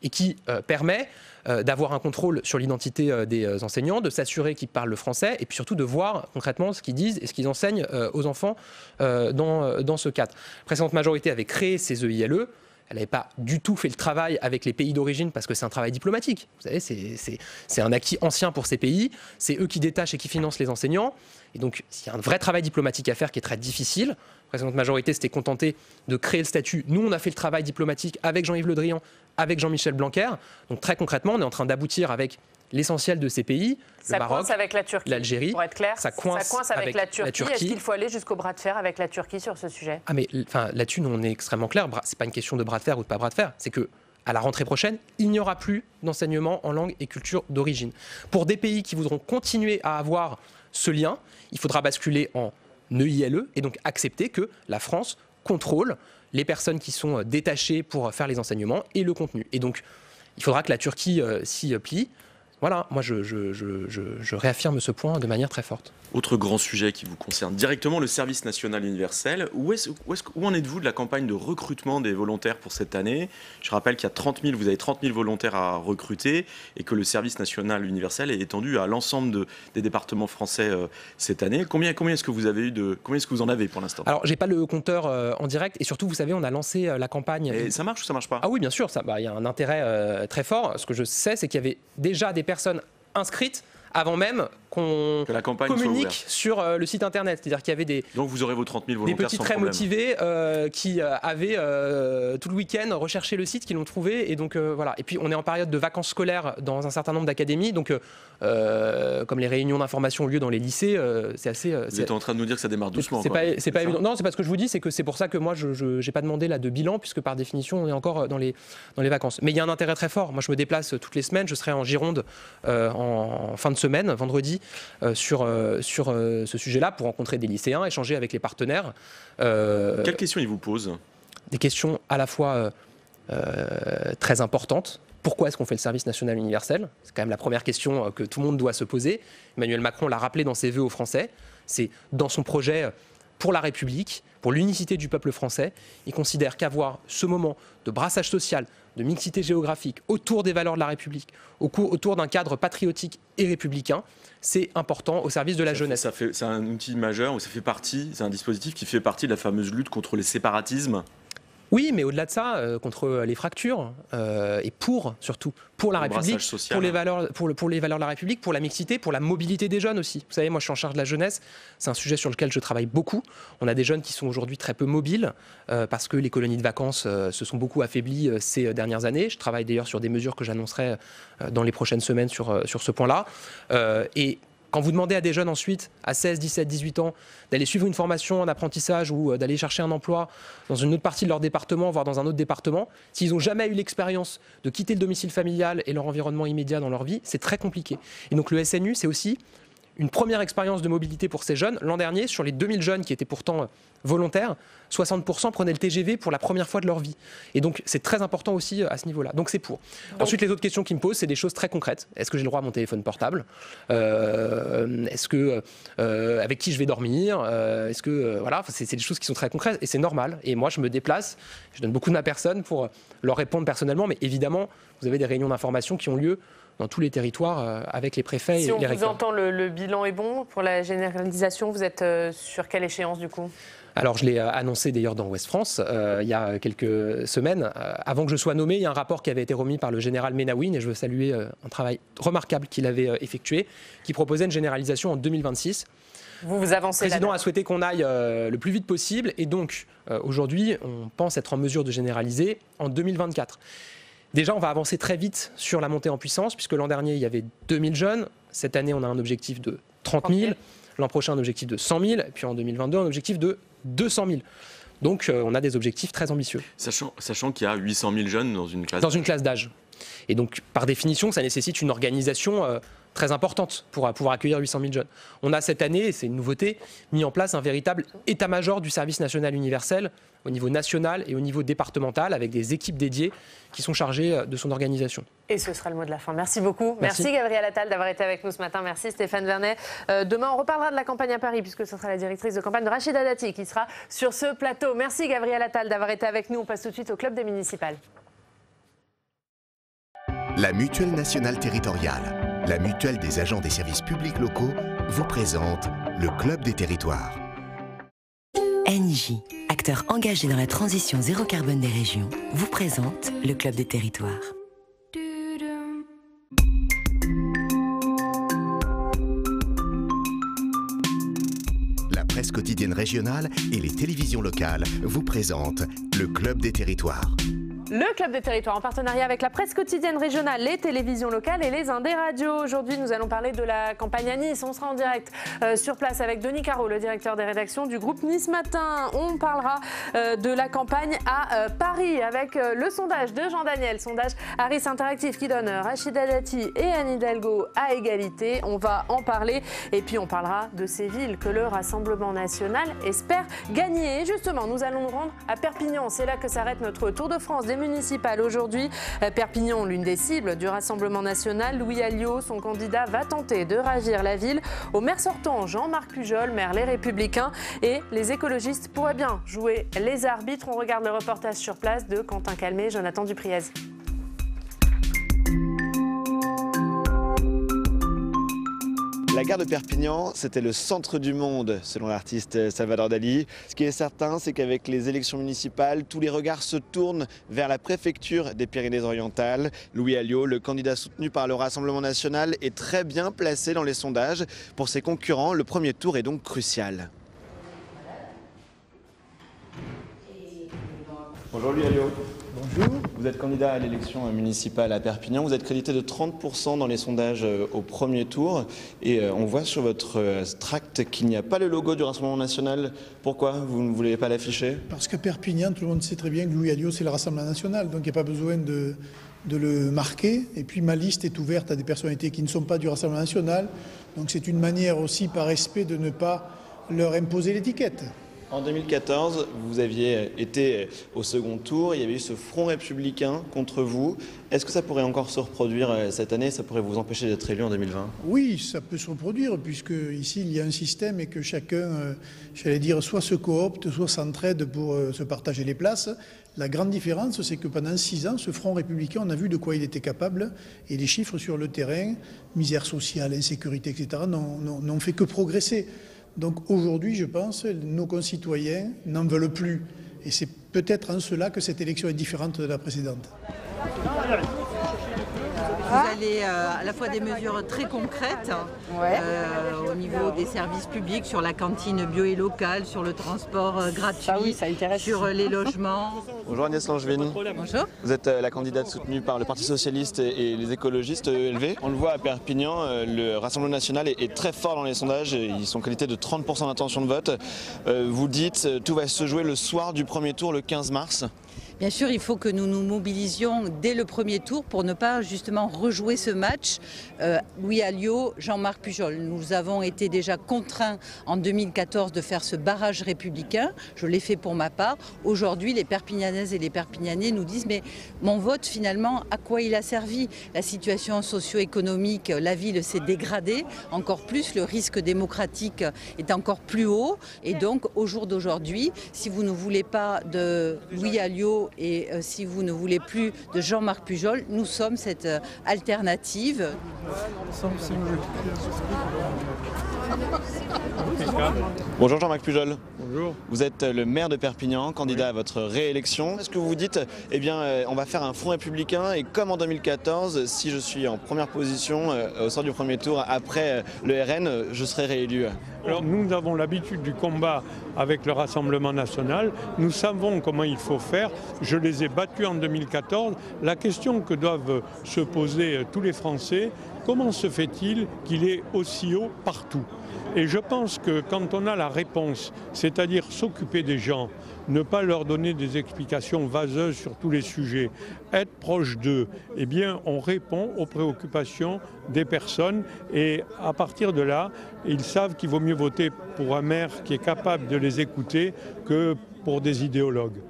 et qui permet d'avoir un contrôle sur l'identité des enseignants, de s'assurer qu'ils parlent le français et puis surtout de voir concrètement ce qu'ils disent et ce qu'ils enseignent aux enfants dans ce cadre. La précédente majorité avait créé ces EILE. Elle n'avait pas du tout fait le travail avec les pays d'origine parce que c'est un travail diplomatique. Vous savez, c'est un acquis ancien pour ces pays. C'est eux qui détachent et qui financent les enseignants. Et donc, il y a un vrai travail diplomatique à faire qui est très difficile. La précédente majorité s'était contentée de créer le statut. Nous, on a fait le travail diplomatique avec Jean-Yves Le Drian, avec Jean-Michel Blanquer. Donc, très concrètement, on est en train d'aboutir avec l'essentiel de ces pays, le Maroc, avec la Turquie, l'Algérie. Pour être clair, ça coince avec la Turquie. Est-ce qu'il faut aller jusqu'au bras de fer avec la Turquie sur ce sujet? Ah mais là-dessus, on est extrêmement clair. C'est pas une question de bras de fer ou de pas bras de fer. C'est que à la rentrée prochaine, il n'y aura plus d'enseignement en langue et culture d'origine. Pour des pays qui voudront continuer à avoir ce lien, il faudra basculer en EILE et donc accepter que la France contrôle les personnes qui sont détachées pour faire les enseignements et le contenu. Et donc, il faudra que la Turquie s'y plie. Voilà, moi je réaffirme ce point de manière très forte. Autre grand sujet qui vous concerne directement, le service national universel. Où en êtes-vous de la campagne de recrutement des volontaires pour cette année? Je rappelle qu'il y a vous avez 30 000 volontaires à recruter et que le service national universel est étendu à l'ensemble des départements français cette année. Combien est-ce que vous avez combien est-ce que vous en avez pour l'instant? Alors, j'ai pas le compteur en direct et surtout, vous savez, on a lancé la campagne. Et ça marche ou ça marche pas? Ah oui, bien sûr, il y a un intérêt très fort. Ce que je sais, c'est qu'il y avait déjà des personnes inscrites avant même qu'on communique sur le site internet. C'est-à-dire qu'il y avait donc vous aurez vos 30 000 volontaires des petits très motivés qui avaient tout le week-end recherché le site, qui l'ont trouvé. Et donc voilà. Et puis on est en période de vacances scolaires dans un certain nombre d'académies. Donc comme les réunions d'information ont lieu dans les lycées, c'est assez. Vous êtes en train de nous dire que ça démarre doucement. C'est pas évident. Non, c'est pas ce que je vous dis. C'est que c'est pour ça que moi je n'ai pas demandé là de bilan, puisque par définition on est encore dans les vacances. Mais il y a un intérêt très fort. Moi je me déplace toutes les semaines. Je serai en Gironde en fin de semaine, vendredi, sur ce sujet-là, pour rencontrer des lycéens, échanger avec les partenaires. Quelles questions ils vous posent? Des questions à la fois très importantes. Pourquoi est-ce qu'on fait le service national universel? C'est quand même la première question que tout le monde doit se poser. Emmanuel Macron l'a rappelé dans ses vœux aux Français. C'est dans son projet pour la République, pour l'unicité du peuple français. Il considère qu'avoir ce moment de brassage social, de mixité géographique autour des valeurs de la République, autour d'un cadre patriotique et républicain, c'est important au service de la jeunesse. C'est un outil majeur, c'est un dispositif qui fait partie de la fameuse lutte contre les séparatismes. Oui, mais au-delà de ça, contre les fractures et surtout pour la République, pour les valeurs de la République, pour la mixité, pour la mobilité des jeunes aussi. Vous savez, moi je suis en charge de la jeunesse, c'est un sujet sur lequel je travaille beaucoup. On a des jeunes qui sont aujourd'hui très peu mobiles parce que les colonies de vacances se sont beaucoup affaiblies ces dernières années. Je travaille d'ailleurs sur des mesures que j'annoncerai dans les prochaines semaines sur ce point-là. Et quand vous demandez à des jeunes ensuite, à 16, 17, 18 ans, d'aller suivre une formation en apprentissage ou d'aller chercher un emploi dans une autre partie de leur département, voire dans un autre département, s'ils n'ont jamais eu l'expérience de quitter le domicile familial et leur environnement immédiat dans leur vie, c'est très compliqué. Et donc le SNU, c'est aussi une première expérience de mobilité pour ces jeunes. L'an dernier, sur les 2000 jeunes qui étaient pourtant volontaires, 60% prenaient le TGV pour la première fois de leur vie. Et donc, c'est très important aussi à ce niveau-là. Donc, c'est pour. Ensuite, les autres questions qui me posent, c'est des choses très concrètes. Est-ce que j'ai le droit à mon téléphone portable? Est-ce que avec qui je vais dormir? Est-ce que voilà, c'est des choses qui sont très concrètes et c'est normal. Et moi, je me déplace, je donne beaucoup de ma personne pour leur répondre personnellement. Mais évidemment, vous avez des réunions d'information qui ont lieu dans tous les territoires avec les préfets et les recteurs. Si on vous entend, le bilan est bon pour la généralisation. Vous êtes sur quelle échéance du coup? Alors je l'ai annoncé d'ailleurs dans Ouest France il y a quelques semaines. Avant que je sois nommé, il y a un rapport qui avait été remis par le général Menaouine et je veux saluer un travail remarquable qu'il avait effectué, qui proposait une généralisation en 2026. Vous avancez. Le président a souhaité qu'on aille le plus vite possible et donc aujourd'hui on pense être en mesure de généraliser en 2024. Déjà, on va avancer très vite sur la montée en puissance, puisque l'an dernier, il y avait 2000 jeunes. Cette année, on a un objectif de 30 000. L'an prochain, un objectif de 100 000. Et puis en 2022, un objectif de 200 000. Donc, on a des objectifs très ambitieux. Sachant qu'il y a 800 000 jeunes dans une classe. Dans une classe d'âge. Et donc, par définition, ça nécessite une organisation très importante pour pouvoir accueillir 800 000 jeunes. On a cette année, et c'est une nouveauté, mis en place un véritable état-major du service national universel au niveau national et au niveau départemental, avec des équipes dédiées qui sont chargées de son organisation. Et ce sera le mot de la fin. Merci beaucoup. Merci Gabriel Attal d'avoir été avec nous ce matin. Merci Stéphane Vernet. Demain, on reparlera de la campagne à Paris, puisque ce sera la directrice de campagne de Rachida Dati qui sera sur ce plateau. Merci Gabriel Attal d'avoir été avec nous. On passe tout de suite au Club des municipales. La Mutuelle nationale territoriale, la mutuelle des agents des services publics locaux, vous présente le Club des territoires. NJ, acteur engagé dans la transition zéro carbone des régions, vous présente le Club des territoires. La presse quotidienne régionale et les télévisions locales vous présentent le Club des territoires. Le Club des territoires en partenariat avec la presse quotidienne régionale, les télévisions locales et les Indés radios. Aujourd'hui, nous allons parler de la campagne à Nice. On sera en direct sur place avec Denis Caro, le directeur des rédactions du groupe Nice Matin. On parlera de la campagne à Paris avec le sondage de Jean Daniel, sondage Harris Interactive qui donne Rachida Dati et Anne Hidalgo à égalité. On va en parler et puis on parlera de ces villes que le Rassemblement national espère gagner. Et justement, nous allons nous rendre à Perpignan. C'est là que s'arrête notre Tour de France des municipales aujourd'hui. Perpignan, l'une des cibles du Rassemblement national. Louis Alliot, son candidat, va tenter de ravir la ville. Au maire sortant, Jean-Marc Pujol, maire Les Républicains, et les écologistes pourraient bien jouer les arbitres. On regarde le reportage sur place de Quentin Calmet et Jonathan Dupriez. La gare de Perpignan, c'était le centre du monde, selon l'artiste Salvador Dali. Ce qui est certain, c'est qu'avec les élections municipales, tous les regards se tournent vers la préfecture des Pyrénées-Orientales. Louis Alliot, le candidat soutenu par le Rassemblement national, est très bien placé dans les sondages. Pour ses concurrents, le premier tour est donc crucial. Bonjour Louis Alliot. Bonjour. Vous êtes candidat à l'élection municipale à Perpignan. Vous êtes crédité de 30% dans les sondages au premier tour. Et on voit sur votre tract qu'il n'y a pas le logo du Rassemblement national. Pourquoi vous ne voulez pas l'afficher? Parce que Perpignan, tout le monde sait très bien que Louis Alliot, c'est le Rassemblement national. Donc il n'y a pas besoin de le marquer. Et puis ma liste est ouverte à des personnalités qui ne sont pas du Rassemblement national. Donc c'est une manière aussi, par respect, de ne pas leur imposer l'étiquette. En 2014, vous aviez été au second tour, il y avait eu ce front républicain contre vous. Est-ce que ça pourrait encore se reproduire cette année? Ça pourrait vous empêcher d'être élu en 2020? Oui, ça peut se reproduire, puisque ici il y a un système et que chacun, j'allais dire, soit se coopte, soit s'entraide pour se partager les places. La grande différence, c'est que pendant 6 ans, ce front républicain, on a vu de quoi il était capable, et les chiffres sur le terrain, misère sociale, insécurité, etc., n'ont fait que progresser. Donc aujourd'hui, je pense, nos concitoyens n'en veulent plus. Et c'est peut-être en cela que cette élection est différente de la précédente. Vous allez à la fois des mesures très concrètes au niveau des services publics, sur la cantine bio et locale, sur le transport gratuit, sur les logements. Bonjour Agnès Langevin. Bonjour. Vous êtes la candidate soutenue par le Parti socialiste et les écologistes ELV. On le voit à Perpignan, le Rassemblement national est très fort dans les sondages. Ils sont qualifiés de 30% d'intention de vote. Vous dites tout va se jouer le soir du premier tour, le 15 mars. Bien sûr, il faut que nous nous mobilisions dès le premier tour pour ne pas justement rejouer ce match. Louis Alliot, Jean-Marc Pujol. Nous avons été déjà contraints en 2014 de faire ce barrage républicain. Je l'ai fait pour ma part. Aujourd'hui, les Perpignanaises et les Perpignanais nous disent mais mon vote finalement, à quoi il a servi? La situation socio-économique, la ville s'est dégradée encore plus, le risque démocratique est encore plus haut. Et donc, au jour d'aujourd'hui, si vous ne voulez pas de Louis Alliot et si vous ne voulez plus de Jean-Marc Pujol, nous sommes cette alternative. Bonjour Jean-Marc Pujol. Bonjour. Vous êtes le maire de Perpignan, candidat à votre réélection. Est-ce que vous vous dites, eh bien, on va faire un front républicain et comme en 2014, si je suis en première position au sort du premier tour après le RN, je serai réélu? Alors nous avons l'habitude du combat avec le Rassemblement national. Nous savons comment il faut faire. Je les ai battus en 2014. La question que doivent se poser tous les Français, comment se fait-il qu'il est aussi haut partout ? Et je pense que quand on a la réponse, c'est-à-dire s'occuper des gens, ne pas leur donner des explications vaseuses sur tous les sujets, être proche d'eux, eh bien on répond aux préoccupations des personnes et à partir de là, ils savent qu'il vaut mieux voter pour un maire qui est capable de les écouter que pour des idéologues.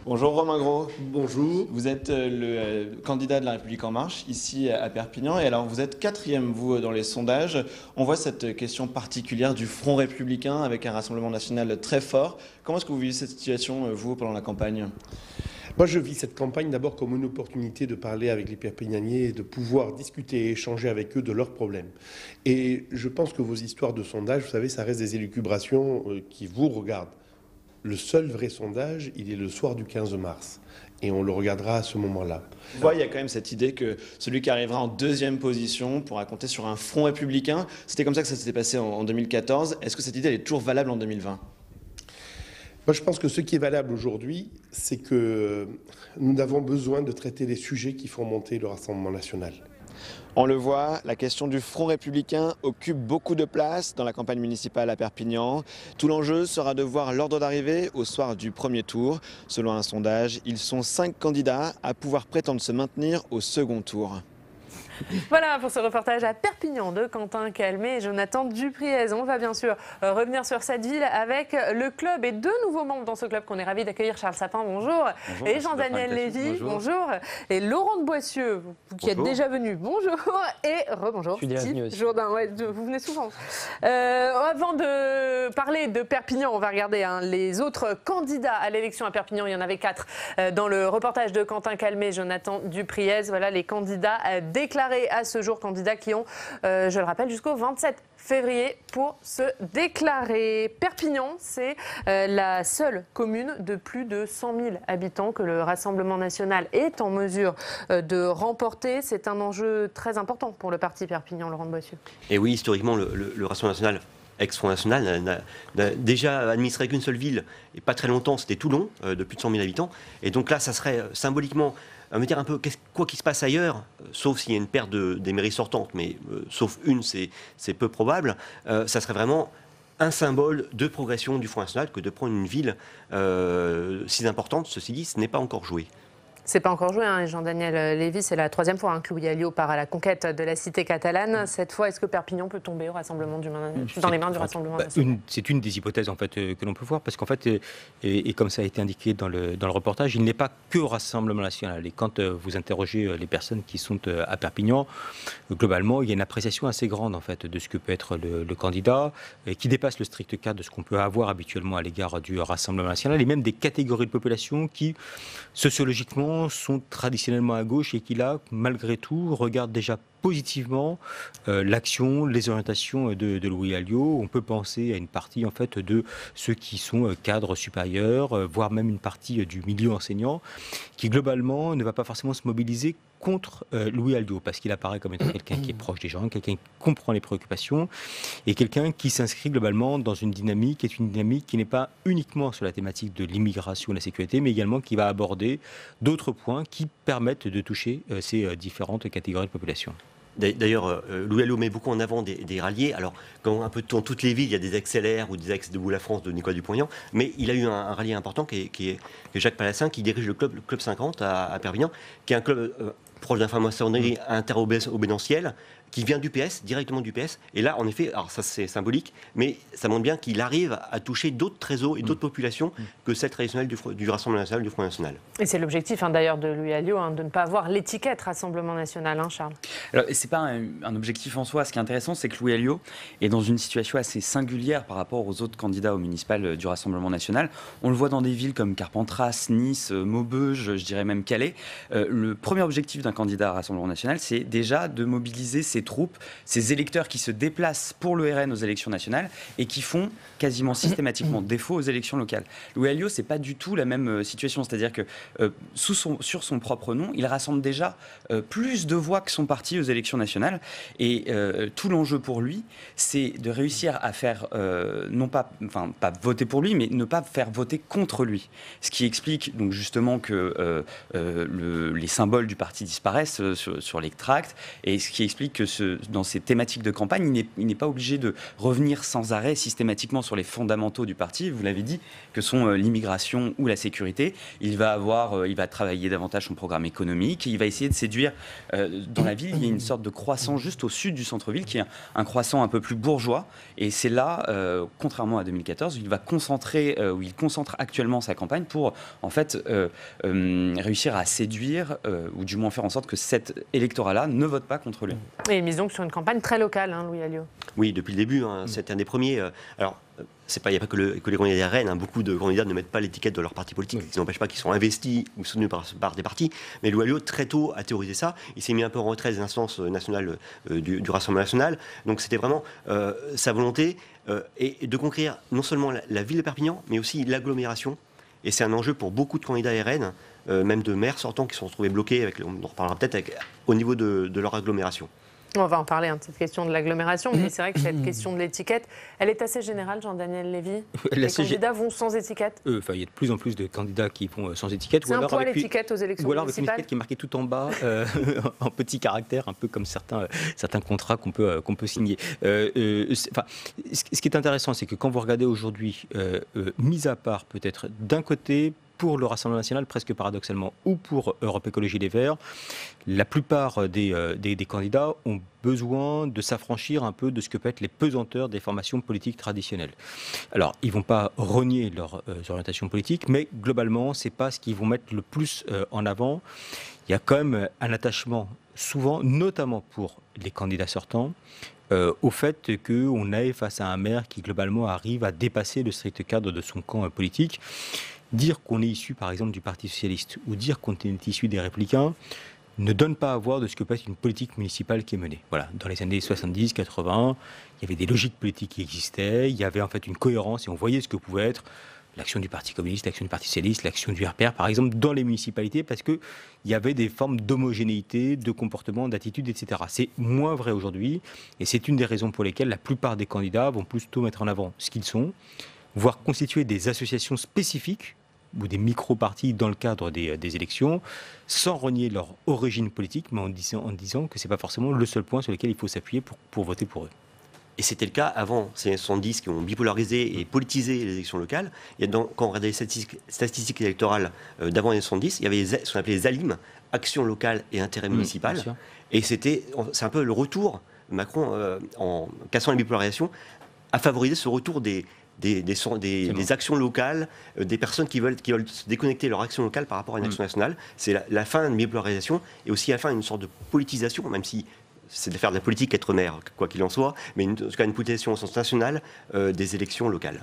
Bonjour Romain Gros. Bonjour. Vous êtes le candidat de La République En Marche, ici à Perpignan. Et alors vous êtes 4e, vous, dans les sondages. On voit cette question particulière du Front républicain avec un Rassemblement national très fort. Comment est-ce que vous vivez cette situation, vous, pendant la campagne ? Moi, je vis cette campagne d'abord comme une opportunité de parler avec les Perpignaniers et de pouvoir discuter et échanger avec eux de leurs problèmes. Et je pense que vos histoires de sondage, vous savez, ça reste des élucubrations qui vous regardent. Le seul vrai sondage, il est le soir du 15 mars. Et on le regardera à ce moment-là. Il y a quand même cette idée que celui qui arrivera en 2e position pourra compter sur un front républicain. C'était comme ça que ça s'était passé en 2014. Est-ce que cette idée elle est toujours valable en 2020 ? Moi, je pense que ce qui est valable aujourd'hui, c'est que nous avons besoin de traiter les sujets qui font monter le Rassemblement national. On le voit, la question du Front républicain occupe beaucoup de place dans la campagne municipale à Perpignan. Tout l'enjeu sera de voir l'ordre d'arrivée au soir du premier tour. Selon un sondage, ils sont 5 candidats à pouvoir prétendre se maintenir au second tour. Voilà pour ce reportage à Perpignan de Quentin Calmet et Jonathan Dupriez. On va bien sûr revenir sur cette ville avec le club et 2 nouveaux membres dans ce club qu'on est ravis d'accueillir. Charles Sapin, bonjour. Bonjour, et Jean-Daniel Lévy, bonjour. Et Laurent de Boissieu, qui êtes déjà venu, bonjour. Et rebonjour. Steve Jourdain, ouais, vous venez souvent. Avant de parler de Perpignan, on va regarder les autres candidats à l'élection à Perpignan. Il y en avait 4 dans le reportage de Quentin Calmet et Jonathan Dupriez. Voilà les candidats déclarés à ce jour, candidats qui ont, je le rappelle, jusqu'au 27 février pour se déclarer. Perpignan, c'est la seule commune de plus de 100 000 habitants que le Rassemblement national est en mesure de remporter. C'est un enjeu très important pour le parti Perpignan, Laurent de Boissieu. Et oui, historiquement, le Rassemblement national, ex-Front national, n'a déjà administré qu'une seule ville, et pas très longtemps, c'était Toulon, de plus de 100 000 habitants. Et donc là, ça serait symboliquement... On va dire un peu quoi qu'il se passe ailleurs, sauf s'il y a une perte des mairies sortantes, mais sauf une, c'est peu probable, ça serait vraiment un symbole de progression du Front national que de prendre une ville si importante. Ceci dit, ce n'est pas encore joué. C'est pas encore joué, hein. Jean-Daniel Lévy, c'est la 3e fois que Louis Alliot part à la conquête de la cité catalane. Cette fois, est-ce que Perpignan peut tomber au Rassemblement dans les mains du Rassemblement national ? C'est une des hypothèses en fait, que l'on peut voir, parce qu'en fait, et comme ça a été indiqué dans le reportage, il n'est pas que au Rassemblement national. Et quand vous interrogez les personnes qui sont à Perpignan, globalement, il y a une appréciation assez grande en fait, de ce que peut être le candidat, qui dépasse le strict cadre de ce qu'on peut avoir habituellement à l'égard du Rassemblement national, et même des catégories de population qui, sociologiquement, sont traditionnellement à gauche et qui là, malgré tout, regardent déjà positivement l'action, les orientations de Louis Alliot. On peut penser à une partie en fait de ceux qui sont cadres supérieurs, voire même une partie du milieu enseignant, qui globalement ne va pas forcément se mobiliser contre Louis Alliot, parce qu'il apparaît comme étant quelqu'un qui est proche des gens, quelqu'un qui comprend les préoccupations, et quelqu'un qui s'inscrit globalement dans une dynamique qui n'est pas uniquement sur la thématique de l'immigration et de la sécurité, mais également qui va aborder d'autres points qui permettent de toucher ces différentes catégories de population. D'ailleurs, Louis Alliot met beaucoup en avant des ralliés. Alors, comme un peu dans toutes les villes, il y a des ex-LR ou des ex-Debout la France de Nicolas Dupont-Aignan, mais il a eu un rallié important qui est Jacques Palassin, qui dirige le club 50 à Perpignan, qui est un club proche d'un franc-maçonnerie interobédentielle, qui vient du PS, directement du PS. Et là, en effet, alors ça c'est symbolique, mais ça montre bien qu'il arrive à toucher d'autres trésors et d'autres populations que celle traditionnelle du Rassemblement national, du Front national. Et c'est l'objectif d'ailleurs de Louis Alliot, de ne pas avoir l'étiquette Rassemblement national, Charles. Alors, c'est pas un objectif en soi. Ce qui est intéressant, c'est que Louis Alliot est dans une situation assez singulière par rapport aux autres candidats au municipal du Rassemblement national. On le voit dans des villes comme Carpentras, Nice, Maubeuge, je dirais même Calais. Le premier objectif d'un candidat à Rassemblement national, c'est déjà de mobiliser ses troupes, ces électeurs qui se déplacent pour le RN aux élections nationales et qui font quasiment systématiquement défaut aux élections locales. Louis Alliot, c'est pas du tout la même situation, c'est-à-dire que sur son propre nom, il rassemble déjà plus de voix que son parti aux élections nationales, et tout l'enjeu pour lui, c'est de réussir à faire non pas voter pour lui, mais ne pas faire voter contre lui, ce qui explique donc justement que les symboles du parti disparaissent sur les tracts, et ce qui explique que dans ces thématiques de campagne, il n'est pas obligé de revenir sans arrêt systématiquement sur les fondamentaux du parti, vous l'avez dit, que sont l'immigration ou la sécurité. Il va travailler davantage son programme économique, il va essayer de séduire dans la ville. Il y a une sorte de croissant juste au sud du centre-ville qui est un croissant un peu plus bourgeois, et c'est là, contrairement à 2014, où il concentre actuellement sa campagne pour en fait réussir à séduire ou du moins faire en sorte que cet électorat-là ne vote pas contre lui. Et mise donc sur une campagne très locale, Louis Alliot. Oui, depuis le début, c'était un des premiers. Alors, il n'y a pas que les candidats RN, beaucoup de candidats ne mettent pas l'étiquette de leur parti politique, ce qui n'empêche pas qu'ils sont investis ou soutenus par des partis. Mais Louis Alliot, très tôt, a théorisé ça. Il s'est mis un peu en retrait des instances nationales du Rassemblement national. Donc c'était vraiment sa volonté et de conquérir non seulement la ville de Perpignan, mais aussi l'agglomération. Et c'est un enjeu pour beaucoup de candidats RN, même de maires sortants qui se sont retrouvés bloqués, on en reparlera peut-être, au niveau de leur agglomération. On va en parler, de cette question de l'agglomération, mais c'est vrai que cette question de l'étiquette, elle est assez générale, Jean-Daniel Lévy. Les candidats vont sans étiquette. Il y a de plus en plus de candidats qui vont sans étiquette. C'est un poids l'étiquette aux élections municipales. Ou alors avec une étiquette qui est marquée tout en bas, en petits caractères, un peu comme certains contrats qu'on peut signer. Ce qui est intéressant, c'est que quand vous regardez aujourd'hui, mis à part peut-être d'un côté, pour le Rassemblement national, presque paradoxalement, ou pour Europe Écologie Les Verts, la plupart des candidats ont besoin de s'affranchir un peu de ce que peut être les pesanteurs des formations politiques traditionnelles. Alors, ils ne vont pas renier leurs orientations politiques, mais globalement, ce n'est pas ce qu'ils vont mettre le plus en avant. Il y a quand même un attachement, souvent, notamment pour les candidats sortants, au fait qu'on aille face à un maire qui, globalement, arrive à dépasser le strict cadre de son camp politique. Dire qu'on est issu, par exemple, du Parti socialiste ou dire qu'on est issu des Républicains ne donne pas à voir de ce que peut être une politique municipale qui est menée. Voilà, dans les années 70, 80, il y avait des logiques politiques qui existaient, il y avait en fait une cohérence et on voyait ce que pouvait être l'action du Parti communiste, l'action du Parti socialiste, l'action du RPR, par exemple, dans les municipalités, parce qu'il y avait des formes d'homogénéité, de comportement, d'attitude, etc. C'est moins vrai aujourd'hui, et c'est une des raisons pour lesquelles la plupart des candidats vont plutôt mettre en avant ce qu'ils sont, voire constituer des associations spécifiques ou des micro-partis dans le cadre des élections, sans renier leur origine politique, mais en disant que ce n'est pas forcément le seul point sur lequel il faut s'appuyer pour voter pour eux. Et c'était le cas avant ces années 70 qui ont bipolarisé et politisé les élections locales. Quand on regardait les statistiques électorales d'avant les années 70, il y avait ce qu'on appelait les ALIM, Action locale et intérêt municipal. Et c'est un peu le retour, Macron, en cassant la bipolarisation, a favorisé ce retour des actions locales, des personnes qui veulent se déconnecter de leur action locale par rapport à une action nationale. C'est la fin d'une bipolarisation et aussi la fin d'une sorte de politisation, même si c'est de faire de la politique être maire, quoi qu'il en soit, mais en tout cas une politisation au sens national des élections locales.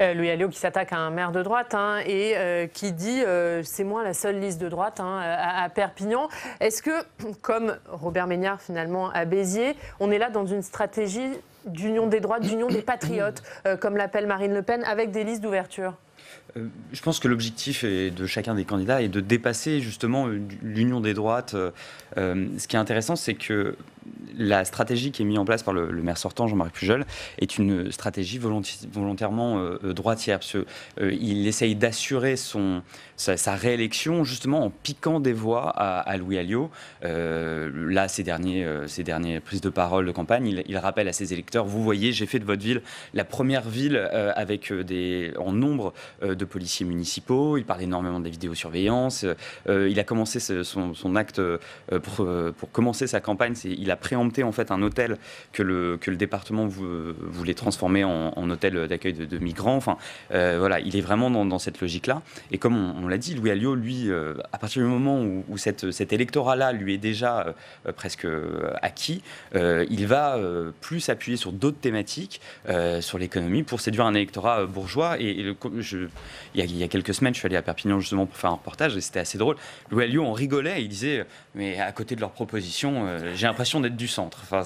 Louis Alliot qui s'attaque à un maire de droite et qui dit c'est moi la seule liste de droite à Perpignan. Est-ce que, comme Robert Ménard finalement à Béziers, on est là dans une stratégie d'union des droites, d'union des patriotes, comme l'appelle Marine Le Pen, avec des listes d'ouverture ? Je pense que l'objectif de chacun des candidats est de dépasser justement l'union des droites. Ce qui est intéressant, c'est que la stratégie qui est mise en place par le maire sortant, Jean-Marie Pujol, est une stratégie volontairement droitière. Il essaye d'assurer sa réélection justement en piquant des voix à Louis Alliot. Là, ces dernières prises de parole de campagne, il rappelle à ses électeurs, vous voyez, j'ai fait de votre ville la première ville avec en nombre de policiers municipaux. Il parle énormément de la vidéosurveillance. Il a commencé son acte pour commencer sa campagne. Il a préempté en fait un hôtel que le département voulait transformer en hôtel d'accueil de migrants. Enfin, voilà, il est vraiment dans cette logique-là. Et comme on l'a dit, Louis Alliot, lui, à partir du moment où cet électorat-là lui est déjà presque acquis, il va plus s'appuyer sur d'autres thématiques, sur l'économie, pour séduire un électorat bourgeois. Il y a quelques semaines, je suis allé à Perpignan justement pour faire un reportage et c'était assez drôle. Louis Alliot en rigolait, il disait mais à côté de leurs propositions, j'ai l'impression d'être du centre. Enfin,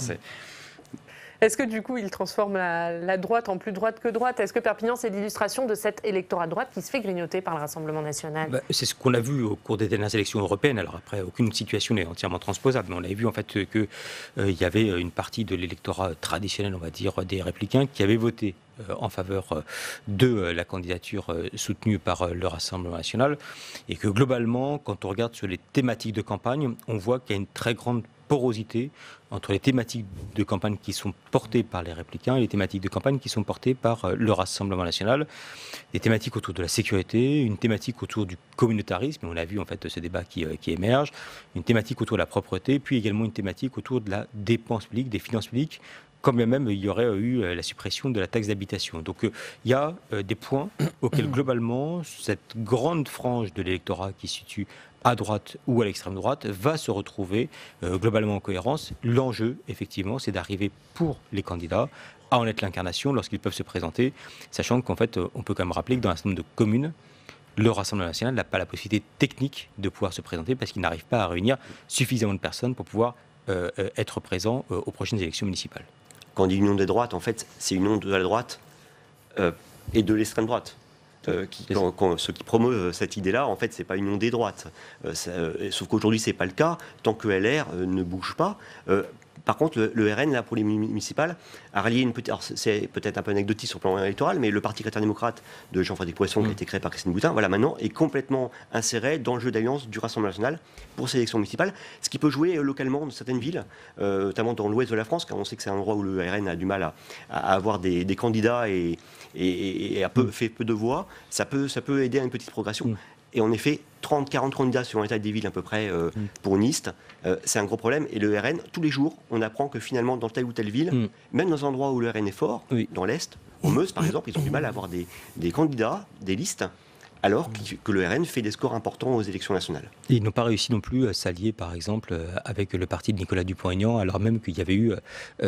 Est-ce que du coup, il transforme la droite en plus droite que droite ? Est-ce que Perpignan, c'est l'illustration de cet électorat de droite qui se fait grignoter par le Rassemblement national ? C'est ce qu'on a vu au cours des dernières élections européennes. Alors après, aucune situation n'est entièrement transposable, mais on avait vu en fait qu'il y avait une partie de l'électorat traditionnel, on va dire, des Républicains qui avait voté en faveur de la candidature soutenue par le Rassemblement national, et que globalement, quand on regarde sur les thématiques de campagne, on voit qu'il y a une très grande porosité entre les thématiques de campagne qui sont portées par les Républicains et les thématiques de campagne qui sont portées par le Rassemblement national. Des thématiques autour de la sécurité, une thématique autour du communautarisme, on a vu en fait ce débat qui émerge, une thématique autour de la propreté, puis également une thématique autour de la dépense publique, des finances publiques, quand bien même il y aurait eu la suppression de la taxe d'habitation. Donc il y a des points auxquels globalement cette grande frange de l'électorat qui se situe à droite ou à l'extrême droite va se retrouver globalement en cohérence. L'enjeu, effectivement, c'est d'arriver pour les candidats à en être l'incarnation lorsqu'ils peuvent se présenter, sachant qu'en fait, on peut quand même rappeler que dans un certain nombre de communes, le Rassemblement national n'a pas la possibilité technique de pouvoir se présenter parce qu'il n'arrive pas à réunir suffisamment de personnes pour pouvoir être présent aux prochaines élections municipales. Quand on dit union des droites, en fait, c'est une union de la droite et de l'extrême droite. Ceux qui promeuvent cette idée-là, en fait, c'est pas une union des droites. Sauf qu'aujourd'hui, c'est pas le cas. Tant que LR ne bouge pas. Par contre, le RN, là, pour les municipales, a rallié une petite... Alors, c'est peut-être un peu anecdotique sur le plan électoral, mais le Parti chrétien-démocrate de Jean-Frédéric Poisson, qui a été créé par Christine Boutin, voilà, maintenant, est complètement inséré dans le jeu d'alliance du Rassemblement national pour ces élections municipales, ce qui peut jouer localement dans certaines villes, notamment dans l'ouest de la France, car on sait que c'est un endroit où le RN a du mal à avoir des candidats et fait peu de voix. Ça peut aider à une petite progression. Et en effet, 40 candidats selon l'état des villes à peu près pour une liste, c'est un gros problème. Et le RN, tous les jours, on apprend que finalement, dans telle ou telle ville, même dans un endroit où le RN est fort, dans l'Est, au Meuse par exemple, ils ont du mal à avoir des candidats, des listes, alors que le RN fait des scores importants aux élections nationales. Et ils n'ont pas réussi non plus à s'allier, par exemple, avec le parti de Nicolas Dupont-Aignan, alors même qu'il y avait eu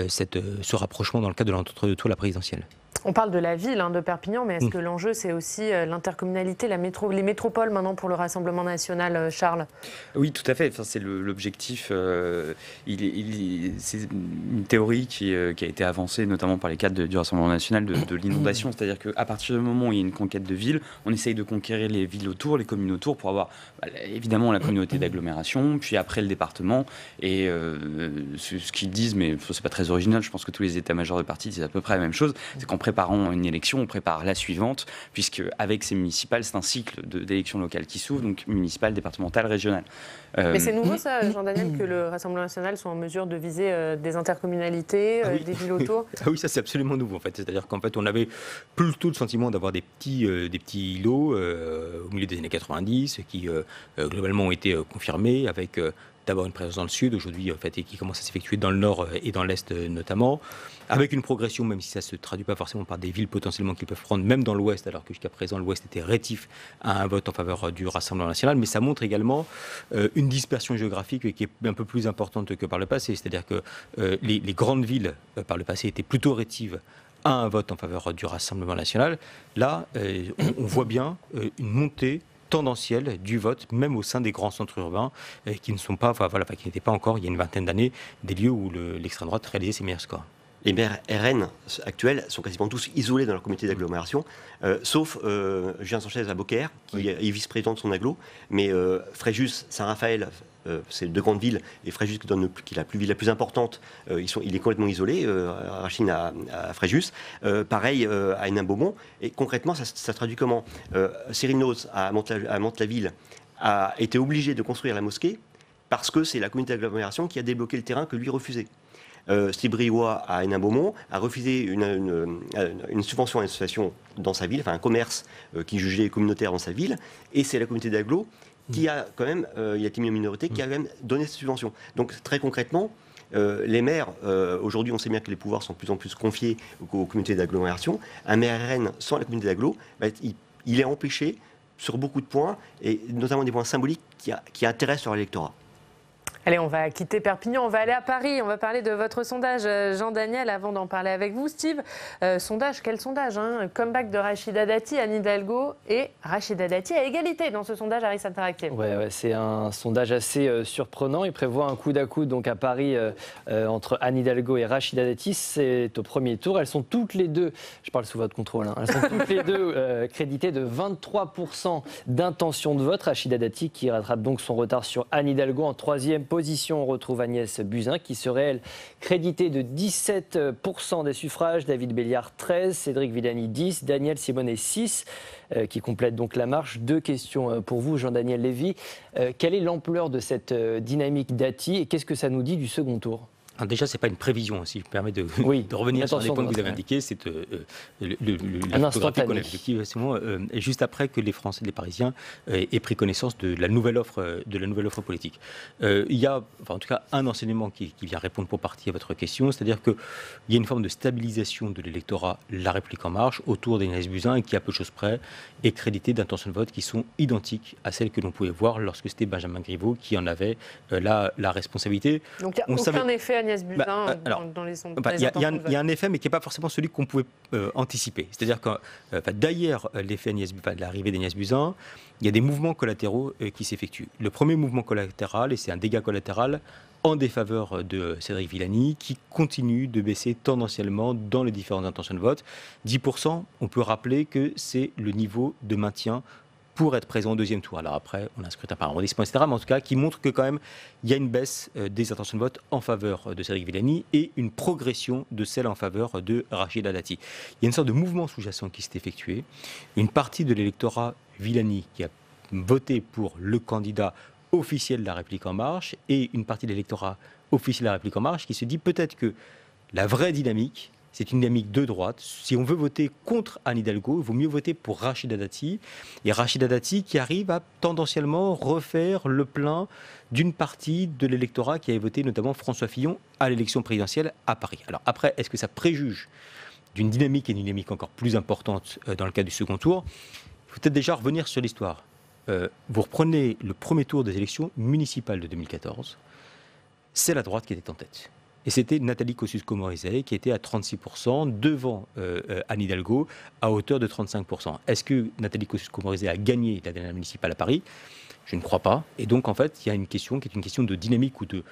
ce rapprochement dans le cadre de l'entre-deux-tours la présidentielle. On parle de la ville de Perpignan, mais est-ce que l'enjeu, c'est aussi l'intercommunalité, les métropoles maintenant pour le Rassemblement national, Charles? Oui, tout à fait. Enfin, c'est l'objectif. C'est une théorie qui a été avancée notamment par les cadres du Rassemblement national de l'inondation. C'est-à-dire qu'à partir du moment où il y a une conquête de ville, on essaye de conquérir les villes autour, les communes autour, pour avoir évidemment la communauté d'agglomération, puis après le département. Et ce qu'ils disent, mais c'est pas très original, je pense que tous les états-majors de partis disent à peu près la même chose, c'est qu'en préparant une élection, on prépare la suivante, puisque avec ces municipales, c'est un cycle d'élections locales qui s'ouvre, donc municipales, départementales, régionales. Mais c'est nouveau ça, Jean-Daniel, que le Rassemblement national soit en mesure de viser des intercommunalités, des villes autour? Ah oui, ça c'est absolument nouveau en fait. C'est-à-dire qu'en fait, on avait plutôt le sentiment d'avoir des petits îlots au milieu des années 90 qui globalement ont été confirmés avec d'abord une présence dans le sud aujourd'hui en fait, et qui commence à s'effectuer dans le nord et dans l'est notamment, avec une progression, même si ça ne se traduit pas forcément par des villes potentiellement qui peuvent prendre, même dans l'ouest, alors que jusqu'à présent l'ouest était rétif à un vote en faveur du Rassemblement national, mais ça montre également une dispersion géographique qui est un peu plus importante que par le passé, c'est-à-dire que les grandes villes par le passé étaient plutôt rétives à un vote en faveur du Rassemblement national. Là, on voit bien une montée tendancielle du vote, même au sein des grands centres urbains, qui ne sont pas, qui n'étaient pas encore, il y a une vingtaine d'années, des lieux où l'extrême droite réalisait ses meilleurs scores. Les maires RN actuels sont quasiment tous isolés dans leur comité d'agglomération, sauf Julien Sanchez à Beaucaire, qui est vice-président de son agglo, mais Fréjus, Saint-Raphaël, c'est deux grandes villes, et Fréjus qui est la ville la plus importante, il est complètement isolé, Rachine à Fréjus, pareil à Hénin-Beaumont, et concrètement ça se traduit comment? Cyril Noz à Mantes-la-Ville a été obligé de construire la mosquée parce que c'est la communauté d'agglomération qui a débloqué le terrain que lui refusait. Steve Briouat à Hénin-Beaumont a refusé une subvention à une association dans sa ville, enfin un commerce qui jugeait communautaire dans sa ville, et c'est la communauté d'agglo qui a quand même, il y a une minorité qui a quand même donné cette subvention. Donc très concrètement, les maires, aujourd'hui on sait bien que les pouvoirs sont de plus en plus confiés aux communautés d'agglomération. Un maire RN sans la communauté d'agglo, il est empêché sur beaucoup de points, et notamment des points symboliques qui intéressent leur électorat. Allez, on va quitter Perpignan, on va aller à Paris, on va parler de votre sondage, Jean-Daniel, avant d'en parler avec vous, Steve. Sondage, quel sondage Comeback de Rachida Dati, Anne Hidalgo et Rachida Dati à égalité dans ce sondage Harris Interactive. Ouais, c'est un sondage assez surprenant. Il prévoit un coude à coude donc à Paris entre Anne Hidalgo et Rachida Dati. C'est au premier tour. Elles sont toutes les deux, je parle sous votre contrôle, elles sont toutes les deux créditées de 23% d'intention de vote. Rachida Dati qui rattrape donc son retard sur Anne Hidalgo en troisième position position. On retrouve Agnès Buzyn qui serait, elle, créditée de 17% des suffrages, David Béliard 13, Cédric Villani 10, Daniel Simonet 6, qui complète donc la marche. 2 questions pour vous, Jean-Daniel Lévy. Quelle est l'ampleur de cette dynamique Dati et qu'est-ce que ça nous dit du second tour ? Alors déjà, ce n'est pas une prévision, si je me permets de revenir sur les points que vous avez indiqués. C'est la photographie qu'on a effectuée juste après que les Français et les Parisiens aient pris connaissance de la nouvelle offre politique. Il y a, en tout cas, un enseignement qui vient répondre pour partie à votre question, c'est-à-dire qu'il y a une forme de stabilisation de l'électorat La République En Marche autour d'Agnès Buzyn et qui, à peu de choses près, est crédité d'intentions de vote qui sont identiques à celles que l'on pouvait voir lorsque c'était Benjamin Griveaux qui en avait la responsabilité. Donc il n'y a aucun effet Agnès Buzyn dans les sondages. Il y a un effet, mais qui n'est pas forcément celui qu'on pouvait anticiper. C'est-à-dire que, derrière l'effet de l'arrivée d'Agnès Buzyn, il y a des mouvements collatéraux qui s'effectuent. Le premier mouvement collatéral, et c'est un dégât collatéral en défaveur de Cédric Villani, qui continue de baisser tendanciellement dans les différentes intentions de vote. 10%, on peut rappeler que c'est le niveau de maintien pour être présent au deuxième tour. Alors après, on a un scrutin par arrondissement, etc. Mais en tout cas, qui montre que quand même, il y a une baisse des intentions de vote en faveur de Cédric Villani et une progression de celle en faveur de Rachida Dati. Il y a une sorte de mouvement sous-jacent qui s'est effectué. Une partie de l'électorat Villani qui a voté pour le candidat officiel de La République En Marche et une partie de l'électorat officiel de La République En Marche qui se dit peut-être que la vraie dynamique, c'est une dynamique de droite. Si on veut voter contre Anne Hidalgo, il vaut mieux voter pour Rachida Dati. Et Rachida Dati qui arrive à tendanciellement refaire le plein d'une partie de l'électorat qui avait voté notamment François Fillon à l'élection présidentielle à Paris. Alors après, est-ce que ça préjuge d'une dynamique et d'une dynamique encore plus importante dans le cas du second tour ? Il faut peut-être déjà revenir sur l'histoire. Vous reprenez le premier tour des élections municipales de 2014. C'est la droite qui était en tête. Et c'était Nathalie Kosciusko-Morizet qui était à 36% devant Anne Hidalgo à hauteur de 35%. Est-ce que Nathalie Kosciusko-Morizet a gagné la dernière municipale à Paris ? Je ne crois pas. Et donc, en fait, il y a une question qui est une question de dynamique ou de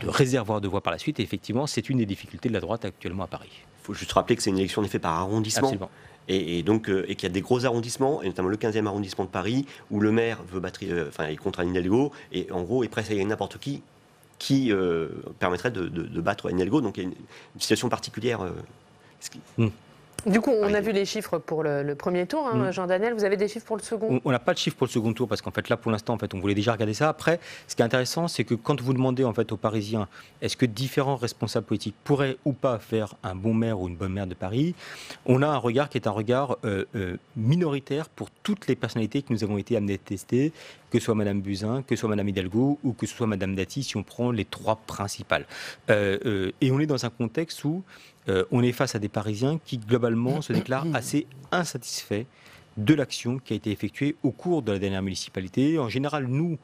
réservoir de voix par la suite. Et effectivement, c'est une des difficultés de la droite actuellement à Paris. Il faut juste rappeler que c'est une élection en effet par arrondissement. Absolument. Et donc, qu'il y a des gros arrondissements, et notamment le 15e arrondissement de Paris, où le maire veut battre, est contre Anne Hidalgo, et en gros est prêt à gagner n'importe qui permettrait de battre Anne Hidalgo. Donc il y a une situation particulière. Du coup, on a vu les chiffres pour le premier tour, Jean-Daniel. Vous avez des chiffres pour le second ? On n'a pas de chiffres pour le second tour parce qu'en fait là, pour l'instant, en fait, on voulait déjà regarder ça. Après, ce qui est intéressant, c'est que quand vous demandez en fait aux Parisiens, est-ce que différents responsables politiques pourraient ou pas faire un bon maire ou une bonne maire de Paris, on a un regard qui est un regard minoritaire pour toutes les personnalités que nous avons été amenés à tester, que ce soit Madame Buzyn, que ce soit Madame Hidalgo ou que ce soit Madame Dati, si on prend les 3 principales. Et on est dans un contexte où on est face à des Parisiens qui, globalement, se déclarent assez insatisfaits de l'action qui a été effectuée au cours de la dernière municipalité. En général, nous,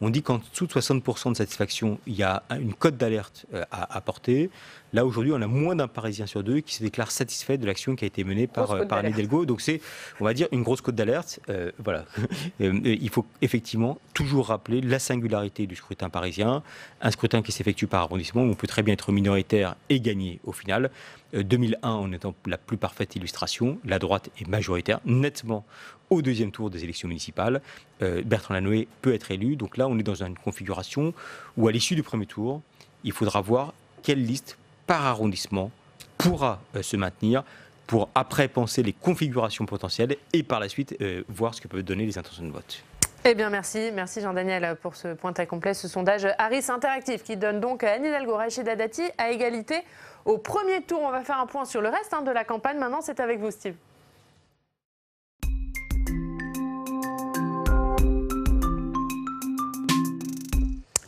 on dit qu'en dessous de 60% de satisfaction, il y a une cote d'alerte à apporter. Là, aujourd'hui, on a moins d'un Parisien sur 2 qui se déclare satisfait de l'action qui a été menée par Anne Hidalgo. Donc c'est, on va dire, une grosse cote d'alerte. Voilà. Il faut effectivement toujours rappeler la singularité du scrutin parisien. Un scrutin qui s'effectue par arrondissement où on peut très bien être minoritaire et gagner au final. 2001 en étant la plus parfaite illustration. La droite est majoritaire, nettement au deuxième tour des élections municipales. Bertrand Lanoé peut être élu. Donc là, on est dans une configuration où, à l'issue du premier tour, il faudra voir quelle liste par arrondissement pourra se maintenir pour après penser les configurations potentielles et par la suite voir ce que peuvent donner les intentions de vote. Eh bien, merci Jean-Daniel pour ce point très complet, ce sondage Harris Interactive qui donne donc Anne Hidalgo, Rachida Dati à égalité au premier tour. On va faire un point sur le reste de la campagne. Maintenant, c'est avec vous, Steve.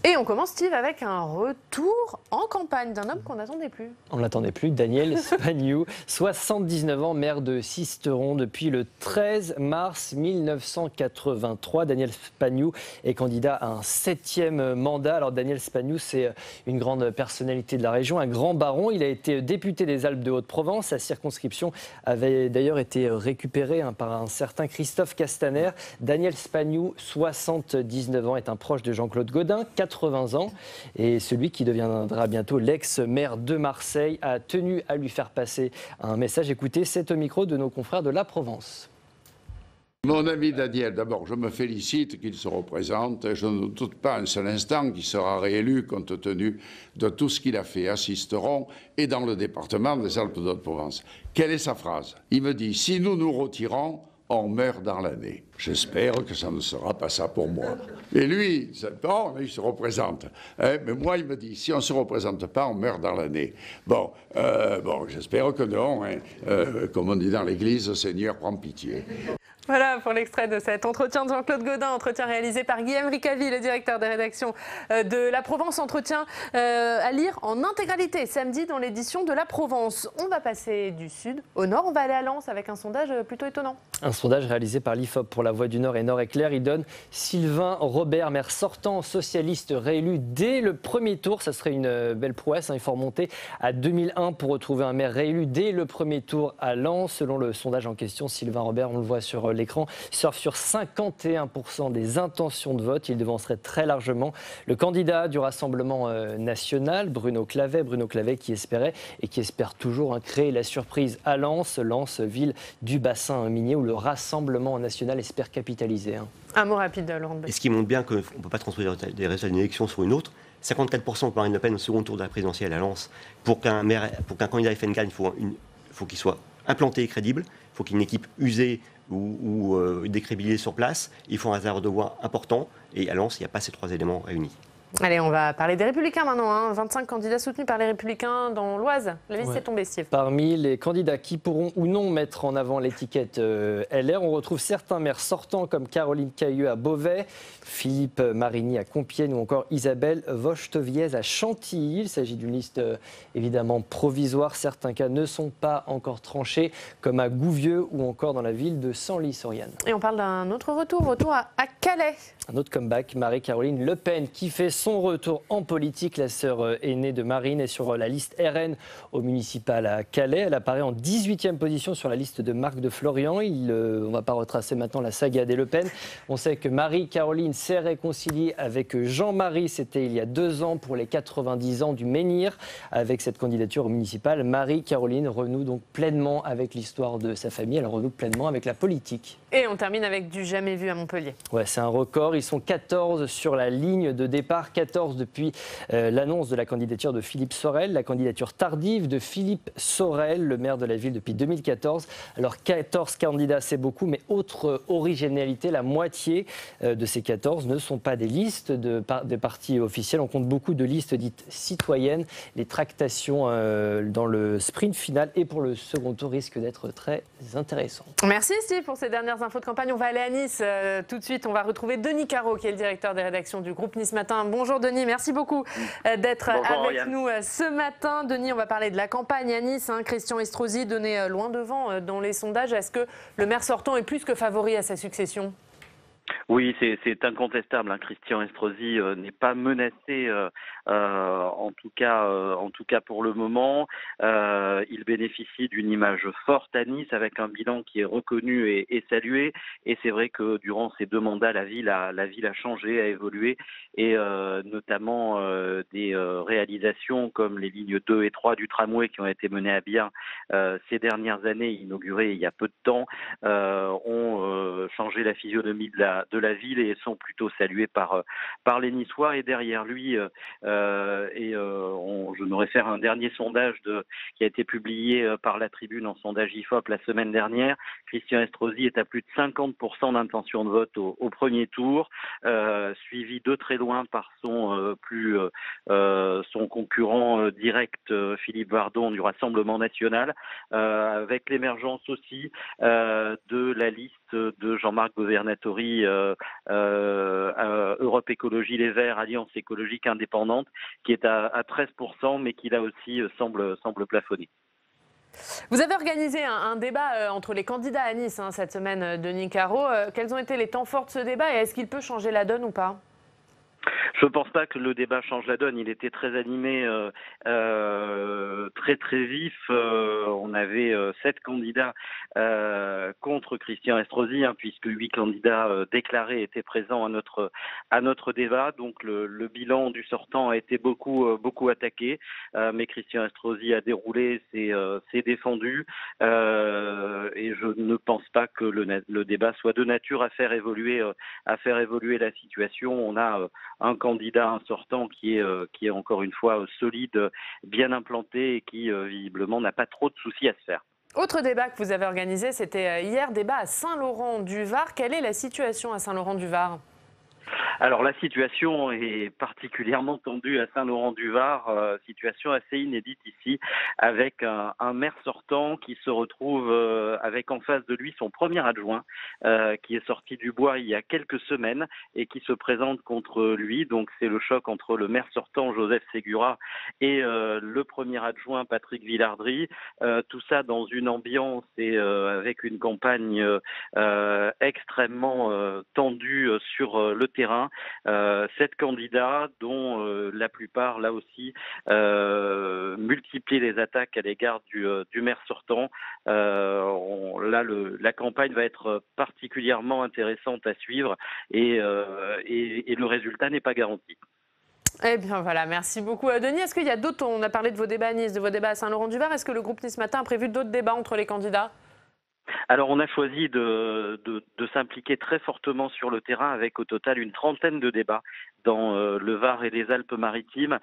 Et on commence, Steve, avec un retour en campagne d'un homme qu'on n'attendait plus. On ne l'attendait plus, Daniel Spagnoux, 79 ans, maire de Sisteron depuis le 13 mars 1983. Daniel Spagnoux est candidat à un 7e mandat. Alors Daniel Spagnoux, c'est une grande personnalité de la région, un grand baron. Il a été député des Alpes de Haute-Provence. Sa circonscription avait d'ailleurs été récupérée par un certain Christophe Castaner. Daniel Spagnoux, 79 ans, est un proche de Jean-Claude Gaudin, 80 ans, et celui qui deviendra bientôt l'ex-maire de Marseille a tenu à lui faire passer un message. Écoutez, c'est au micro de nos confrères de La Provence. Mon ami Daniel, d'abord, je me félicite qu'il se représente. Je ne doute pas un seul instant qu'il sera réélu compte tenu de tout ce qu'il a fait à Sisteron et dans le département des Alpes-de-Haute-Provence. Quelle est sa phrase? Il me dit « Si nous nous retirons, on meurt dans l'année ». J'espère que ça ne sera pas ça pour moi. Et lui, bon, il se représente. Hein, mais moi, il me dit, si on ne se représente pas, on meurt dans l'année. Bon, j'espère que non. Hein. Comme on dit dans l'église, Seigneur, prends pitié. Voilà pour l'extrait de cet entretien de Jean-Claude Gaudin, entretien réalisé par Guillaume Ricavi, le directeur des rédactions de La Provence, entretien à lire en intégralité samedi dans l'édition de La Provence. On va passer du sud au nord, on va aller à Lens avec un sondage plutôt étonnant. Un sondage réalisé par l'IFOP pour La Voix du Nord et Nord Éclair, il donne Sylvain Robert, maire sortant socialiste réélu dès le premier tour. Ça serait une belle prouesse, hein. Il faut remonter à 2001 pour retrouver un maire réélu dès le premier tour à Lens. Selon le sondage en question, Sylvain Robert, on le voit sur l'écran, surfe sur 51% des intentions de vote. Il devancerait très largement le candidat du Rassemblement national, Bruno Clavet qui espérait et qui espère toujours créer la surprise à Lens, ville du bassin minier où le Rassemblement national espère capitaliser. Un mot rapide, Laurent. Et ce qui montre bien qu'on ne peut pas transposer des résultats d'une élection sur une autre. 54% pour Marine Le Pen au second tour de la présidentielle à Lens. Pour qu'un candidat FN gagne, il faut qu'il soit implanté et crédible. Il faut qu'il y ait une équipe usée ou décrédibilisée sur place. Il faut un réservoir de voix important. Et à Lens, il n'y a pas ces trois éléments réunis. Allez, on va parler des Républicains maintenant. 25 candidats soutenus par les Républicains dans l'Oise. La liste est tombée, Steve. Parmi les candidats qui pourront ou non mettre en avant l'étiquette LR, on retrouve certains maires sortants comme Caroline Cayeux à Beauvais, Philippe Marigny à Compiègne ou encore Isabelle Voche-Toviez à Chantilly. Il s'agit d'une liste évidemment provisoire. Certains cas ne sont pas encore tranchés, comme à Gouvieux ou encore dans la ville de Senlis-Oriane. Et on parle d'un autre retour à Calais. Un autre comeback, Marie-Caroline Le Pen qui fait son retour en politique. La sœur aînée de Marine est sur la liste RN au municipal à Calais. Elle apparaît en 18e position sur la liste de Marc de Florian. On ne va pas retracer maintenant la saga des Le Pen. On sait que Marie-Caroline s'est réconciliée avec Jean-Marie. C'était il y a 2 ans pour les 90 ans du Menhir. Avec cette candidature au municipal, Marie-Caroline renoue donc pleinement avec l'histoire de sa famille. Elle renoue pleinement avec la politique. Et on termine avec du jamais vu à Montpellier. Ouais, c'est un record. Ils sont 14 sur la ligne de départ. 14 depuis l'annonce de la candidature de Philippe Sorel, la candidature tardive de Philippe Sorel, le maire de la ville depuis 2014. Alors 14 candidats, c'est beaucoup, mais autre originalité, la moitié de ces 14 ne sont pas des listes des partis officiels. On compte beaucoup de listes dites citoyennes. Les tractations dans le sprint final et pour le second tour risquent d'être très intéressantes. Merci Steve pour ces dernières infos de campagne. On va aller à Nice tout de suite. On va retrouver Denis Caro qui est le directeur des rédactions du groupe Nice Matin. Bonjour Denis, merci beaucoup d'être avec nous ce matin. Denis, on va parler de la campagne à Nice. Christian Estrosi donné loin devant dans les sondages. Est-ce que le maire sortant est plus que favori à sa succession ? Oui, c'est incontestable. Christian Estrosi n'est pas menacé, en tout cas pour le moment. Il bénéficie d'une image forte à Nice avec un bilan qui est reconnu et salué. Et c'est vrai que durant ces 2 mandats, la ville a changé, a évolué, et notamment des réalisations comme les lignes 2 et 3 du tramway qui ont été menées à bien ces dernières années, inaugurées il y a peu de temps, ont changé la physionomie de la ville et sont plutôt salués par les Niçois. Et derrière lui, je me réfère à un dernier sondage qui a été publié par la Tribune en sondage IFOP la semaine dernière. Christian Estrosi est à plus de 50% d'intention de vote au premier tour, suivi de très loin par son concurrent direct Philippe Vardon du Rassemblement national, avec l'émergence aussi de la liste de Jean-Marc Governatori, Europe Écologie Les Verts, Alliance écologique indépendante, qui est à 13%, mais qui là aussi semble plafonner. Vous avez organisé un débat entre les candidats à Nice cette semaine, Denis Caro. Quels ont été les temps forts de ce débat et est-ce qu'il peut changer la donne ou pas ? Je ne pense pas que le débat change la donne. Il était très animé, très vif. On avait 7 candidats contre Christian Estrosi, puisque 8 candidats déclarés étaient présents à notre débat. Donc le bilan du sortant a été beaucoup attaqué, mais Christian Estrosi a déroulé ses s'est défendu et je ne pense pas que le débat soit de nature à faire évoluer la situation. On a un candidat, un sortant qui est encore une fois solide, bien implanté et qui visiblement n'a pas trop de soucis à se faire. Autre débat que vous avez organisé, c'était hier, débat à Saint-Laurent-du-Var. Quelle est la situation à Saint-Laurent-du-Var ? Alors la situation est particulièrement tendue à Saint-Laurent-du-Var, situation assez inédite ici, avec un maire sortant qui se retrouve avec en face de lui son premier adjoint, qui est sorti du bois il y a quelques semaines et qui se présente contre lui. Donc c'est le choc entre le maire sortant Joseph Ségura et le premier adjoint Patrick Villardry. Tout ça dans une ambiance et avec une campagne extrêmement tendue sur le terrain. 7 candidats dont la plupart, là aussi, multiplient les attaques à l'égard du maire sortant. La campagne va être particulièrement intéressante à suivre et le résultat n'est pas garanti. Eh bien voilà, merci beaucoup Denis. Est-ce qu'il y a d'autres, on a parlé de vos débats à Nice, de vos débats à Saint-Laurent-du-Var, est-ce que le groupe Nice Matin a prévu d'autres débats entre les candidats ? Alors on a choisi de s'impliquer très fortement sur le terrain avec au total une trentaine de débats dans le Var et les Alpes-Maritimes,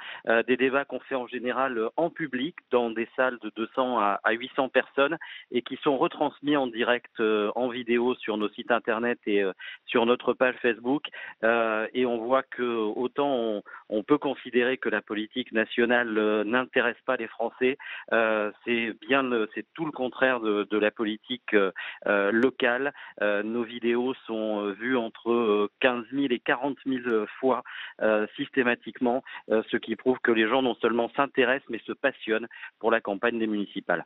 des débats qu'on fait en général en public dans des salles de 200 à 800 personnes et qui sont retransmis en direct en vidéo sur nos sites internet et sur notre page Facebook. Et on voit que autant on peut considérer que la politique nationale n'intéresse pas les Français, c'est tout le contraire de la politique locale. Nos vidéos sont vues entre 15 000 et 40 000 fois systématiquement, ce qui prouve que les gens non seulement s'intéressent mais se passionnent pour la campagne des municipales.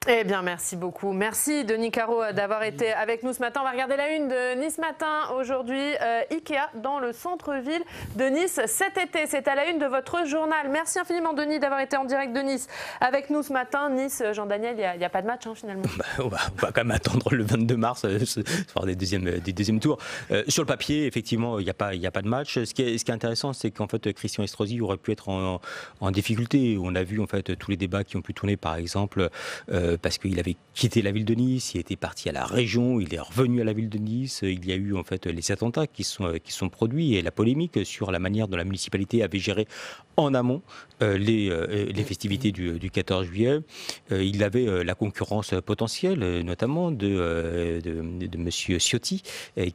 Eh bien, merci beaucoup. Merci Denis Caro d'avoir été avec nous ce matin. On va regarder la une de Nice Matin aujourd'hui. Ikea dans le centre-ville de Nice cet été. C'est à la une de votre journal. Merci infiniment Denis d'avoir été en direct de Nice avec nous ce matin. Nice, Jean-Daniel, il n'y a pas de match finalement. On va quand même attendre le 22 mars, voir des deuxièmes tours. Sur le papier, effectivement, il n'y a pas de match. Ce qui est intéressant, c'est qu'en fait, Christian Estrosi aurait pu être en difficulté. On a vu en fait tous les débats qui ont pu tourner, par exemple, parce qu'il avait quitté la ville de Nice, il était parti à la région, il est revenu à la ville de Nice. Il y a eu en fait les attentats qui sont produits et la polémique sur la manière dont la municipalité avait géré en amont les festivités du 14 juillet. Il avait la concurrence potentielle, notamment de monsieur Ciotti,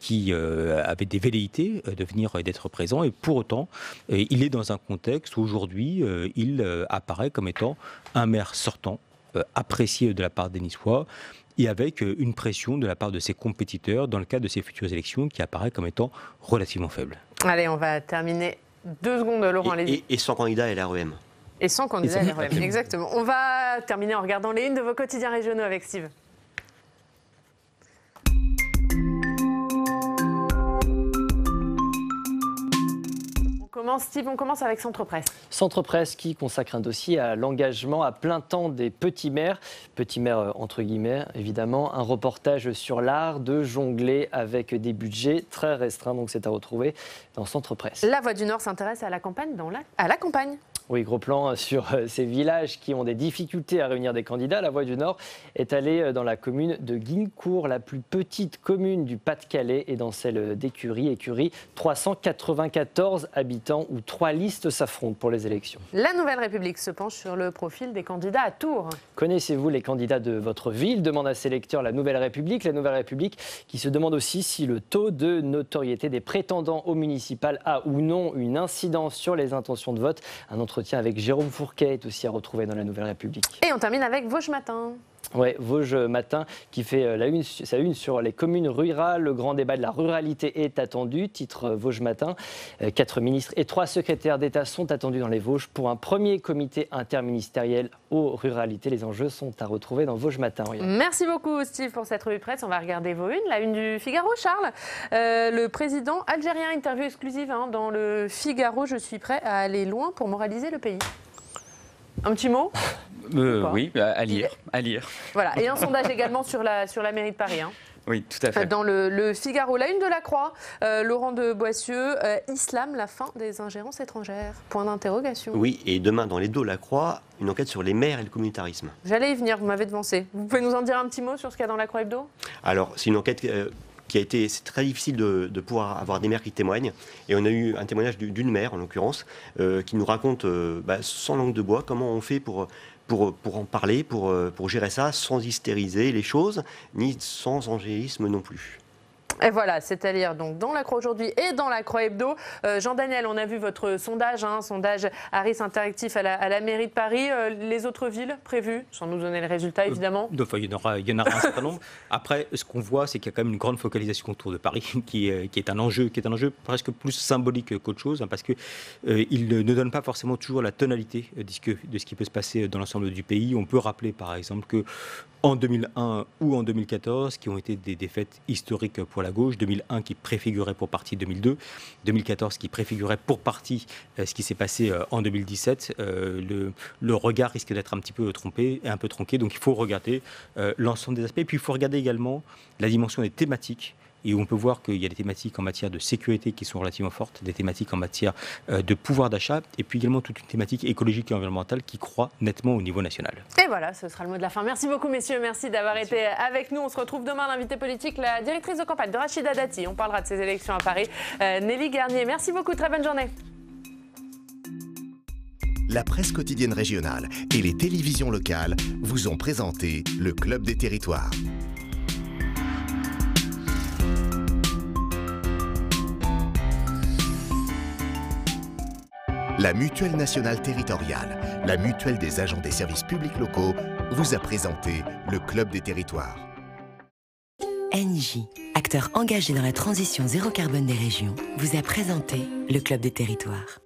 qui avait des velléités de venir d'être présent. Et pour autant, il est dans un contexte où aujourd'hui, il apparaît comme étant un maire sortant, apprécié de la part des Niçois et avec une pression de la part de ses compétiteurs dans le cadre de ces futures élections qui apparaît comme étant relativement faible. Allez, on va terminer 2 secondes, Laurent. Et sans candidat à LREM. Et sans candidat à LREM, exactement. On va terminer en regardant les unes de vos quotidiens régionaux avec Steve. Steve, on commence avec Centre Presse. Centre Presse qui consacre un dossier à l'engagement à plein temps des petits maires entre guillemets évidemment, un reportage sur l'art de jongler avec des budgets très restreints, donc c'est à retrouver dans Centre Presse. La Voix du Nord s'intéresse à la campagne à la campagne. Oui, gros plan sur ces villages qui ont des difficultés à réunir des candidats. La Voix du Nord est allée dans la commune de Guignecourt, la plus petite commune du Pas-de-Calais, et dans celle d'Écurie. 394 habitants où 3 listes s'affrontent pour les élections. La Nouvelle République se penche sur le profil des candidats à Tours. Connaissez-vous les candidats de votre ville ? Demande à ses lecteurs la Nouvelle République. La Nouvelle République qui se demande aussi si le taux de notoriété des prétendants aux municipales a ou non une incidence sur les intentions de vote. Un entretien avec Jérôme Fourquet est aussi à retrouver dans la Nouvelle République. Et on termine avec Vosges Matin. Oui, Vosges Matin qui fait sa une sur les communes rurales. Le grand débat de la ruralité est attendu, titre Vosges Matin. 4 ministres et 3 secrétaires d'État sont attendus dans les Vosges pour un premier comité interministériel aux ruralités. Les enjeux sont à retrouver dans Vosges Matin. Merci beaucoup Steve pour cette revue de presse. On va regarder vos unes. La une du Figaro, Charles. Le président algérien, interview exclusive dans le Figaro. Je suis prêt à aller loin pour moraliser le pays. Un petit mot ? Oui, à lire. Voilà, et un sondage également sur la mairie de Paris. Oui, tout à fait. Dans le Figaro, la une de la Croix, Laurent de Boissieu, Islam, la fin des ingérences étrangères. Point d'interrogation. Oui, et demain, dans les dos, la Croix, une enquête sur les maires et le communautarisme. J'allais y venir, vous m'avez devancé. Vous pouvez nous en dire un petit mot sur ce qu'il y a dans la Croix Hebdo? Alors, c'est une enquête qui a été... C'est très difficile de pouvoir avoir des maires qui témoignent. Et on a eu un témoignage d'une maire, en l'occurrence, qui nous raconte, sans langue de bois, comment on fait pour en parler, pour gérer ça, sans hystériser les choses, ni sans angélisme non plus. Et voilà, c'est à lire donc dans la Croix aujourd'hui et dans la Croix Hebdo. Jean-Daniel, on a vu votre sondage, sondage Harris Interactif à la mairie de Paris. Les autres villes prévues, sans nous donner les résultats évidemment. Enfin, il y en aura un certain nombre. Après, ce qu'on voit, c'est qu'il y a quand même une grande focalisation autour de Paris, qui est un enjeu presque plus symbolique qu'autre chose, parce que il ne donne pas forcément toujours la tonalité de ce qui peut se passer dans l'ensemble du pays. On peut rappeler par exemple que en 2001 ou en 2014, qui ont été des défaites historiques pour la gauche, 2001 qui préfigurait pour partie 2002, 2014 qui préfigurait pour partie ce qui s'est passé en 2017, le regard risque d'être un petit peu trompé, un peu tronqué, donc il faut regarder l'ensemble des aspects, et puis il faut regarder également la dimension des thématiques. Et on peut voir qu'il y a des thématiques en matière de sécurité qui sont relativement fortes, des thématiques en matière de pouvoir d'achat, et puis également toute une thématique écologique et environnementale qui croît nettement au niveau national. Et voilà, ce sera le mot de la fin. Merci beaucoup messieurs, merci d'avoir été avec nous. On se retrouve demain, l'invité politique, la directrice de campagne de Rachida Dati. On parlera de ces élections à Paris. Nelly Garnier, merci beaucoup, très bonne journée. La presse quotidienne régionale et les télévisions locales vous ont présenté le Club des Territoires. La Mutuelle nationale territoriale, la mutuelle des agents des services publics locaux, vous a présenté le Club des Territoires. ENGIE, acteur engagé dans la transition zéro carbone des régions, vous a présenté le Club des Territoires.